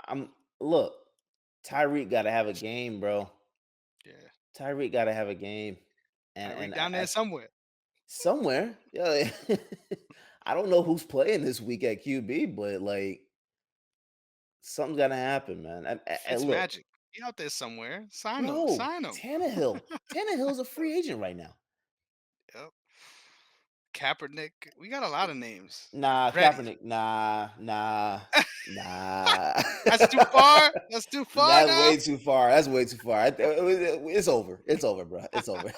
Speaker 2: I'm Look. Tyreek got to have a game, bro.
Speaker 1: Yeah.
Speaker 2: Tyreek got to have a game,
Speaker 1: Tyreek
Speaker 2: and
Speaker 1: down there somewhere.
Speaker 2: somewhere, yeah. I don't know who's playing this week at QB, but like something's gotta happen, man. And
Speaker 1: Fitz
Speaker 2: look,
Speaker 1: magic. He out there somewhere. Sign him.
Speaker 2: bro,
Speaker 1: Sign him.
Speaker 2: Tannehill's a free agent right now.
Speaker 1: Yep. Kaepernick. We got a lot of names.
Speaker 2: Nah,
Speaker 1: Ready.
Speaker 2: Kaepernick. Nah.
Speaker 1: That's too far. That's too far
Speaker 2: That's
Speaker 1: now.
Speaker 2: way too far. That's way too far. It's over. It's over, bro. It's over.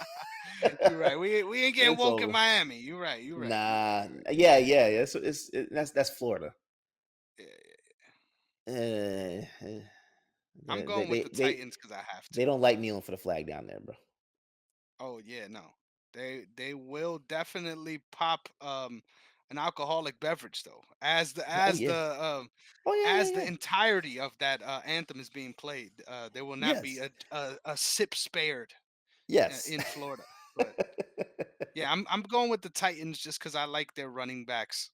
Speaker 1: You're right. We ain't getting
Speaker 2: It's
Speaker 1: woke in
Speaker 2: over.
Speaker 1: Miami. You're right. You're right. You're right.
Speaker 2: Nah.
Speaker 1: You're right.
Speaker 2: Yeah. That's Florida.
Speaker 1: Yeah, yeah.
Speaker 2: Uh,
Speaker 1: I'm
Speaker 2: they,
Speaker 1: going with
Speaker 2: they
Speaker 1: the
Speaker 2: they
Speaker 1: Titans because I have
Speaker 2: they
Speaker 1: to.
Speaker 2: don't like kneeling for the flag down there, bro.
Speaker 1: Oh yeah, no. They will definitely pop an alcoholic beverage though.
Speaker 2: Oh yeah. Oh
Speaker 1: As
Speaker 2: yeah.
Speaker 1: the entirety of that anthem is being played, there will not be
Speaker 2: Yes.
Speaker 1: a sip spared
Speaker 2: Yes.
Speaker 1: in Florida. But yeah, I'm going with the Titans just because I like their running backs.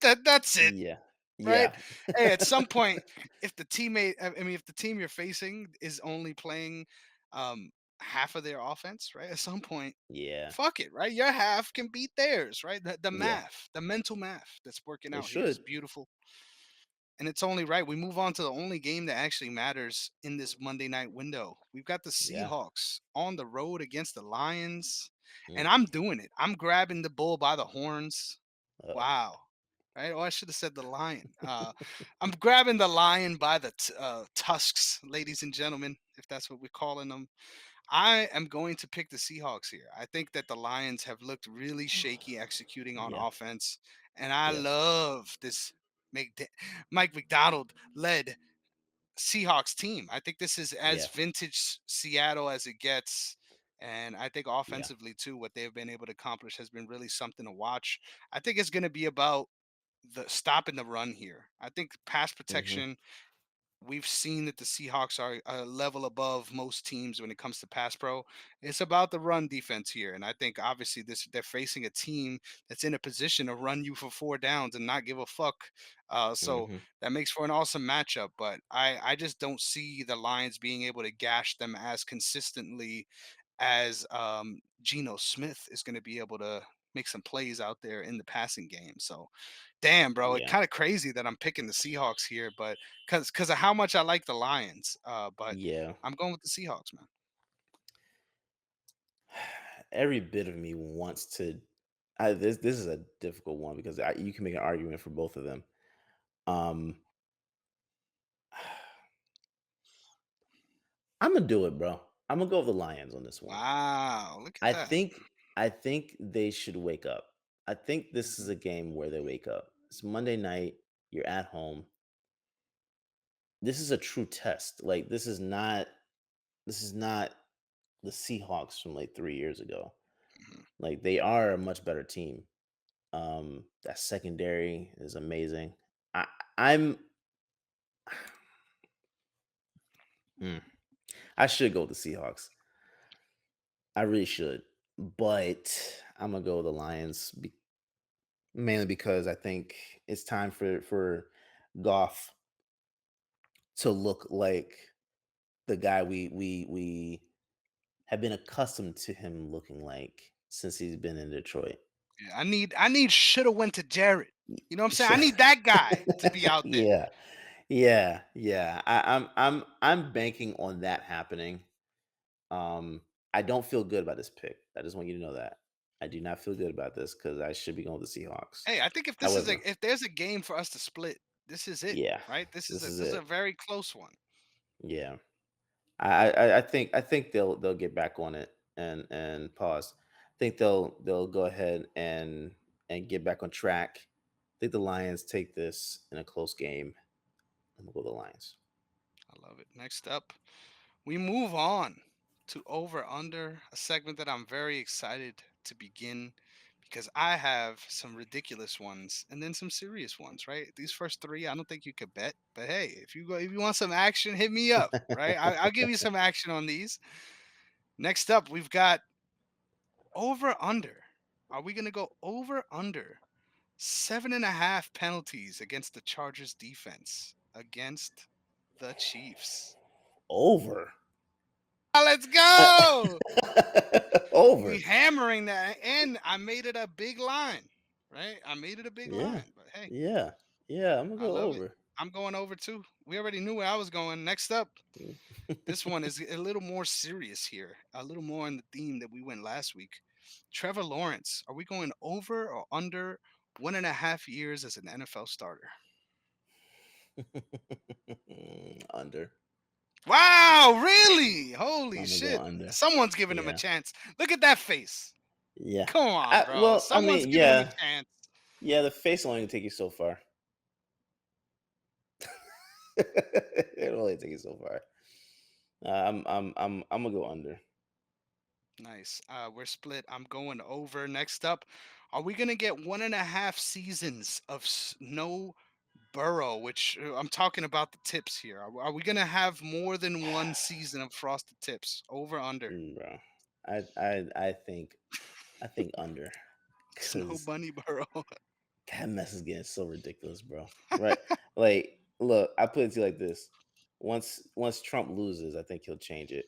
Speaker 1: That's it.
Speaker 2: Yeah.
Speaker 1: Right?
Speaker 2: Yeah.
Speaker 1: Hey, at some point, if the teammate, I mean, if the team you're facing is only playing um, half of their offense, right? At some point,
Speaker 2: Yeah.
Speaker 1: fuck it, right? Your half can beat theirs, right? The
Speaker 2: Yeah.
Speaker 1: math, the mental math that's working
Speaker 2: It
Speaker 1: out here is
Speaker 2: should.
Speaker 1: beautiful. And it's only right. We move on to the only game that actually matters in this Monday night window. We've got the
Speaker 2: Yeah.
Speaker 1: Seahawks on the road against the Lions.
Speaker 2: Mm.
Speaker 1: And I'm doing it. I'm grabbing the bull by the horns.
Speaker 2: Uh-oh.
Speaker 1: Wow. Right? Oh, I should have said the lion. I'm grabbing the lion by the tusks, ladies and gentlemen, if that's what we're calling them. I am going to pick the Seahawks here. I think that the Lions have looked really shaky executing on
Speaker 2: Yeah.
Speaker 1: offense, and I
Speaker 2: Yes.
Speaker 1: love this McD- Mike McDonald led Seahawks team. I think this is as
Speaker 2: Yeah.
Speaker 1: vintage Seattle as it gets. And I think
Speaker 2: Yeah.
Speaker 1: offensively, too, what they've been able to accomplish has been really something to watch. I think it's going to be about the stopping the run here. I think pass
Speaker 2: Mhm.
Speaker 1: protection, we've seen that the Seahawks are a level above most teams when it comes to pass pro. It's about the run defense here, and I think obviously this they're facing a team that's in a position to run you for 4 downs and not give a fuck. So
Speaker 2: Mhm.
Speaker 1: that makes for an awesome matchup. But I just don't see the Lions being able to gash them as consistently as Geno Smith is going to be able to. make some plays out there in the passing game. So, damn, bro, it's
Speaker 2: Yeah,
Speaker 1: kind of crazy that I'm picking the Seahawks here, but because of how much I like the Lions. But
Speaker 2: yeah.
Speaker 1: I'm going with the Seahawks, man.
Speaker 2: Every bit of me wants to. This is a difficult one because you can make an argument for both of them. Um, I'm gonna do it, bro. I'm gonna go with the Lions on this one.
Speaker 1: Wow, look at
Speaker 2: I
Speaker 1: that.
Speaker 2: think I think they should wake up. I think this is
Speaker 1: Mhm,
Speaker 2: a game where they wake up. It's Monday night. You're at home. This is a true test. Like this is not the Seahawks from like 3 years ago.
Speaker 1: mhm.
Speaker 2: Like they are a much better team. That secondary is amazing. I I'm mm, I should go with the Seahawks. I really should. But I'm gonna go with the Lions mainly because I think it's time for Goff to look like the guy we have been accustomed to him looking like since he's been in Detroit.
Speaker 1: Yeah, I need shoulda went to Jared. You know what I'm saying? I
Speaker 2: Sure.
Speaker 1: need that guy to be out there.
Speaker 2: Yeah. Yeah. Yeah. I'm banking on that happening. Um, I don't feel good about this pick. I just want you to know that. I do not feel good about this because I should be going with the Seahawks.
Speaker 1: Hey, I think if this is
Speaker 2: However,
Speaker 1: a if there's a game for us to split, this is it,
Speaker 2: yeah,
Speaker 1: right? This is
Speaker 2: this
Speaker 1: a
Speaker 2: is
Speaker 1: this is a
Speaker 2: it.
Speaker 1: very close one.
Speaker 2: Yeah. I think they'll get back on it and pause. I think they'll go ahead and get back on track. I think the Lions take this in a close game. I'm gonna go with the Lions.
Speaker 1: I love it. Next up, we move on to over under, a segment that I'm very excited to begin because I have some ridiculous ones and then some serious ones, right? These first three, I don't think you could bet, but hey, if you want some action, hit me up, right? I'll give you some action on these. Next up, we've got over under. Are we gonna go over under 7.5 penalties against the Chargers defense against the Chiefs?
Speaker 2: Over.
Speaker 1: Let's go. We
Speaker 2: Over.
Speaker 1: hammering that, and I made it a big line, right? I made it a big
Speaker 2: Yeah.
Speaker 1: line, but hey,
Speaker 2: Yeah. Yeah. I'm gonna
Speaker 1: I
Speaker 2: go
Speaker 1: love it.
Speaker 2: over.
Speaker 1: I'm going over too. We already knew where I was going. Next up, this one is a little more serious here, a little more in the theme that we went last week. Trevor Lawrence, are we going over or under 1.5 years as an NFL starter?
Speaker 2: Under.
Speaker 1: Wow, really? Holy
Speaker 2: I'm gonna go
Speaker 1: shit.
Speaker 2: under.
Speaker 1: Someone's giving him a
Speaker 2: Yeah.
Speaker 1: chance. Look at that face.
Speaker 2: Yeah.
Speaker 1: Come on, bro.
Speaker 2: Well, I
Speaker 1: Someone's
Speaker 2: mean,
Speaker 1: giving him a
Speaker 2: yeah.
Speaker 1: chance.
Speaker 2: Yeah, the face only can take you so far. It'll only take you so far. I'm gonna go under.
Speaker 1: Nice. We're split. I'm going over. Next up, are we gonna get 1.5 seasons of no Burrow? Which I'm talking about the tips here. Are we gonna have more than one season of frosted tips? Over under.
Speaker 2: Bro. I think under
Speaker 1: Snow
Speaker 2: because
Speaker 1: Bunny Burrow.
Speaker 2: that mess is getting so ridiculous, bro. Right? Like, look, I put it to you like this: once Trump loses, I think he'll change it.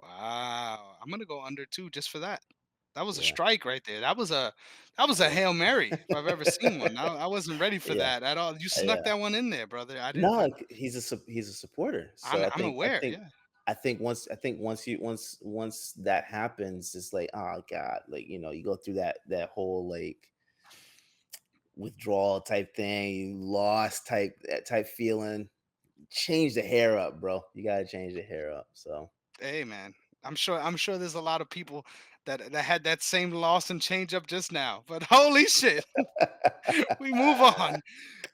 Speaker 1: Wow. I'm gonna go under too, just for that. That was a
Speaker 2: Yeah,
Speaker 1: strike right there. That was a
Speaker 2: yeah,
Speaker 1: Hail Mary if I've ever seen one. I wasn't ready for
Speaker 2: yeah,
Speaker 1: that at all. You snuck
Speaker 2: yeah.
Speaker 1: that one in there, brother. I didn't.
Speaker 2: No, he's a supporter. So
Speaker 1: I'm
Speaker 2: I
Speaker 1: I'm
Speaker 2: think I
Speaker 1: aware.
Speaker 2: think
Speaker 1: Yeah.
Speaker 2: I think once that happens, it's like, oh god, like you go through that whole like withdrawal type thing, you lost type feeling. Change the hair up, bro. You gotta change the hair up. So
Speaker 1: Hey, man. I'm sure there's a lot of people that had that same loss and change up just now. But holy shit. We move on.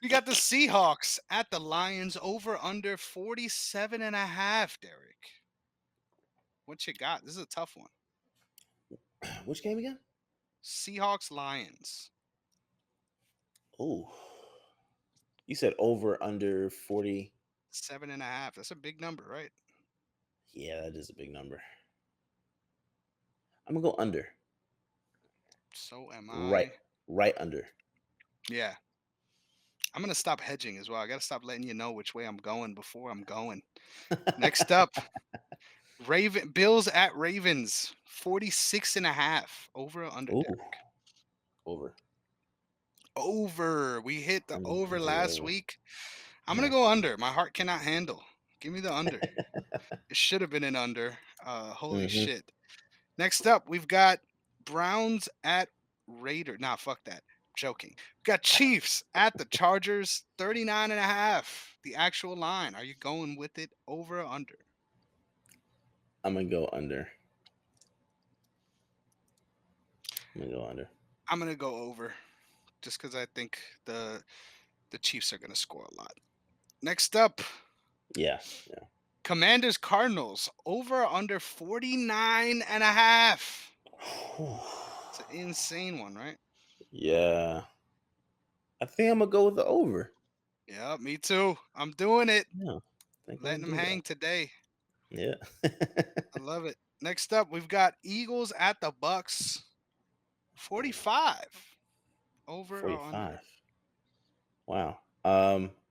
Speaker 1: We got the Seahawks at the Lions over under 47.5, Derek. What you got? This is a tough one.
Speaker 2: which game again?
Speaker 1: Seahawks Lions.
Speaker 2: Oh, you said over under 40.
Speaker 1: 7.5. That's a big number, right?
Speaker 2: Yeah, that is a big number. I'm gonna go under.
Speaker 1: So am
Speaker 2: Right,
Speaker 1: I.
Speaker 2: right under.
Speaker 1: Yeah. I'm gonna stop hedging as well. I gotta stop letting you know which way I'm going before I'm going. Next up, Bills at Ravens, 46.5. Over or under,
Speaker 2: Ooh,
Speaker 1: Derek?
Speaker 2: Over.
Speaker 1: Over. We hit the
Speaker 2: I'm
Speaker 1: over
Speaker 2: taking the
Speaker 1: last
Speaker 2: over.
Speaker 1: week. I'm gonna
Speaker 2: Yeah.
Speaker 1: go under. My heart cannot handle. Give me the under. It should have been an under. Holy
Speaker 2: Hmm.
Speaker 1: shit. Next up, we've got Browns at Raider. Nah, fuck that. Joking. We've got Chiefs at the Chargers, 39 and a half. The actual line. Are you going with it over or under?
Speaker 2: I'm gonna go under. I'm gonna go under.
Speaker 1: I'm gonna go over just because I think the Chiefs are gonna score a lot. Next up,
Speaker 2: Yeah. Yeah.
Speaker 1: Commanders Cardinals over or under 49 and a half. It's an insane one, right?
Speaker 2: Yeah. I think I'm gonna go with the over.
Speaker 1: Yeah, me too. I'm doing it.
Speaker 2: Yeah. I think I'm
Speaker 1: Letting
Speaker 2: gonna
Speaker 1: them
Speaker 2: do that.
Speaker 1: hang today.
Speaker 2: Yeah.
Speaker 1: I love it. Next up, we've got Eagles at the Bucks. 45. Over or under?
Speaker 2: 45. Wow.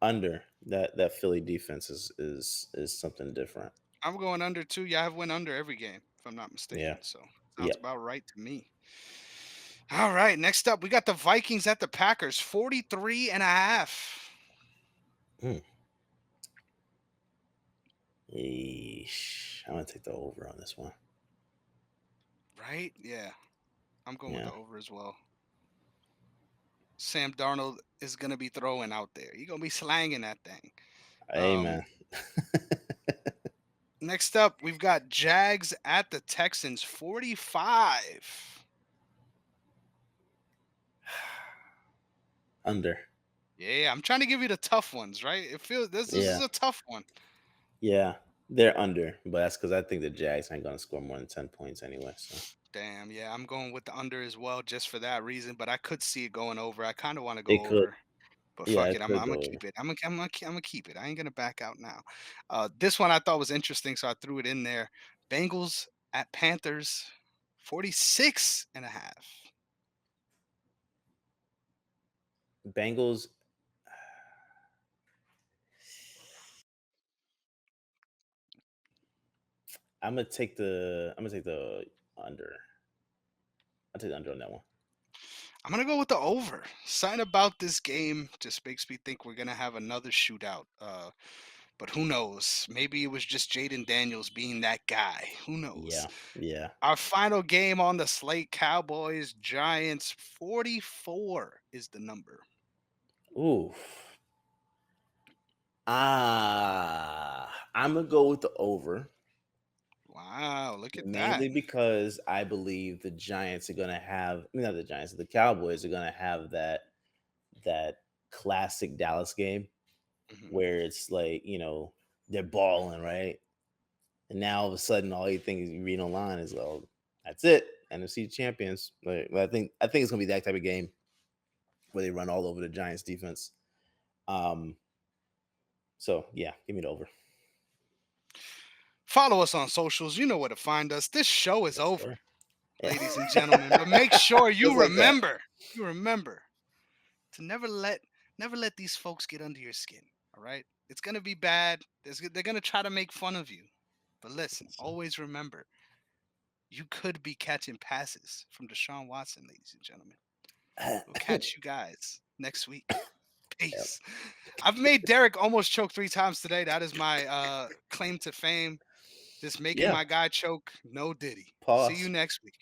Speaker 2: Under. That Philly defense is something different.
Speaker 1: I'm going under too. Yeah, I've went under every game, if I'm not
Speaker 2: Yeah.
Speaker 1: mistaken. So sounds
Speaker 2: Yep.
Speaker 1: about right to me. All right. Next up, we got the Vikings at the Packers. 43 and a half.
Speaker 2: Mm. Yeesh. I'm gonna take the over on this one.
Speaker 1: Right? Yeah. I'm going with
Speaker 2: Yeah.
Speaker 1: the over as well. Sam Darnold is going to be throwing out there. You're going to be slanging that thing.
Speaker 2: Amen.
Speaker 1: Next up, we've got Jags at the Texans. 45.
Speaker 2: Under.
Speaker 1: Yeah, I'm trying to give you the tough ones, right? It feels this is
Speaker 2: Yeah.
Speaker 1: a tough one.
Speaker 2: Yeah. They're under, but that's because I think the Jags ain't gonna score more than 10 points anyway. So
Speaker 1: Damn, yeah, I'm going with the under as well, just for that reason. But I could see it going over. I kind of want to go
Speaker 2: it could.
Speaker 1: over, but
Speaker 2: Yeah,
Speaker 1: fuck
Speaker 2: it
Speaker 1: it,
Speaker 2: could
Speaker 1: I'm gonna
Speaker 2: go over.
Speaker 1: keep it. I'm gonna keep it. I ain't gonna back out now. This one I thought was interesting, so I threw it in there. Bengals at Panthers, 46 and a half.
Speaker 2: Bengals. I'm gonna take the under. I'll take the under on that one.
Speaker 1: I'm gonna go with the over. Something about this game just makes me think we're gonna have another shootout. But who knows? Maybe it was just Jaden Daniels being that guy. Who knows?
Speaker 2: Yeah. Yeah.
Speaker 1: Our final game on the slate, Cowboys Giants. 44 is the number.
Speaker 2: Ooh. I'm gonna go with the over.
Speaker 1: Wow, look at that.
Speaker 2: Mainly because I believe the Giants are gonna have, I mean, not the Giants, the Cowboys are gonna have that classic Dallas game
Speaker 1: Mhm.
Speaker 2: where it's like, they're balling, right? And now all of a sudden all you think is you read online is, well, that's it. NFC champions. Like, I think it's gonna be that type of game where they run all over the Giants defense. Um, so yeah, give me the over.
Speaker 1: Follow us on socials. You know where to find us. This show is
Speaker 2: Yes,
Speaker 1: over,
Speaker 2: sir.
Speaker 1: ladies and gentlemen. But make sure
Speaker 2: Just like that.
Speaker 1: you remember to never let these folks get under your skin. All right? It's gonna be bad. They're gonna try to make fun of you. But listen,
Speaker 2: Yes,
Speaker 1: always remember, you could be catching passes from Deshaun Watson, ladies and gentlemen.
Speaker 2: sir.
Speaker 1: We'll catch you guys next week.
Speaker 2: Yep.
Speaker 1: Peace. I've made Derrick almost choke 3 times today. That is my claim to fame. Just making
Speaker 2: Yeah.
Speaker 1: my guy choke. No diddy. See you
Speaker 2: Pause.
Speaker 1: next week.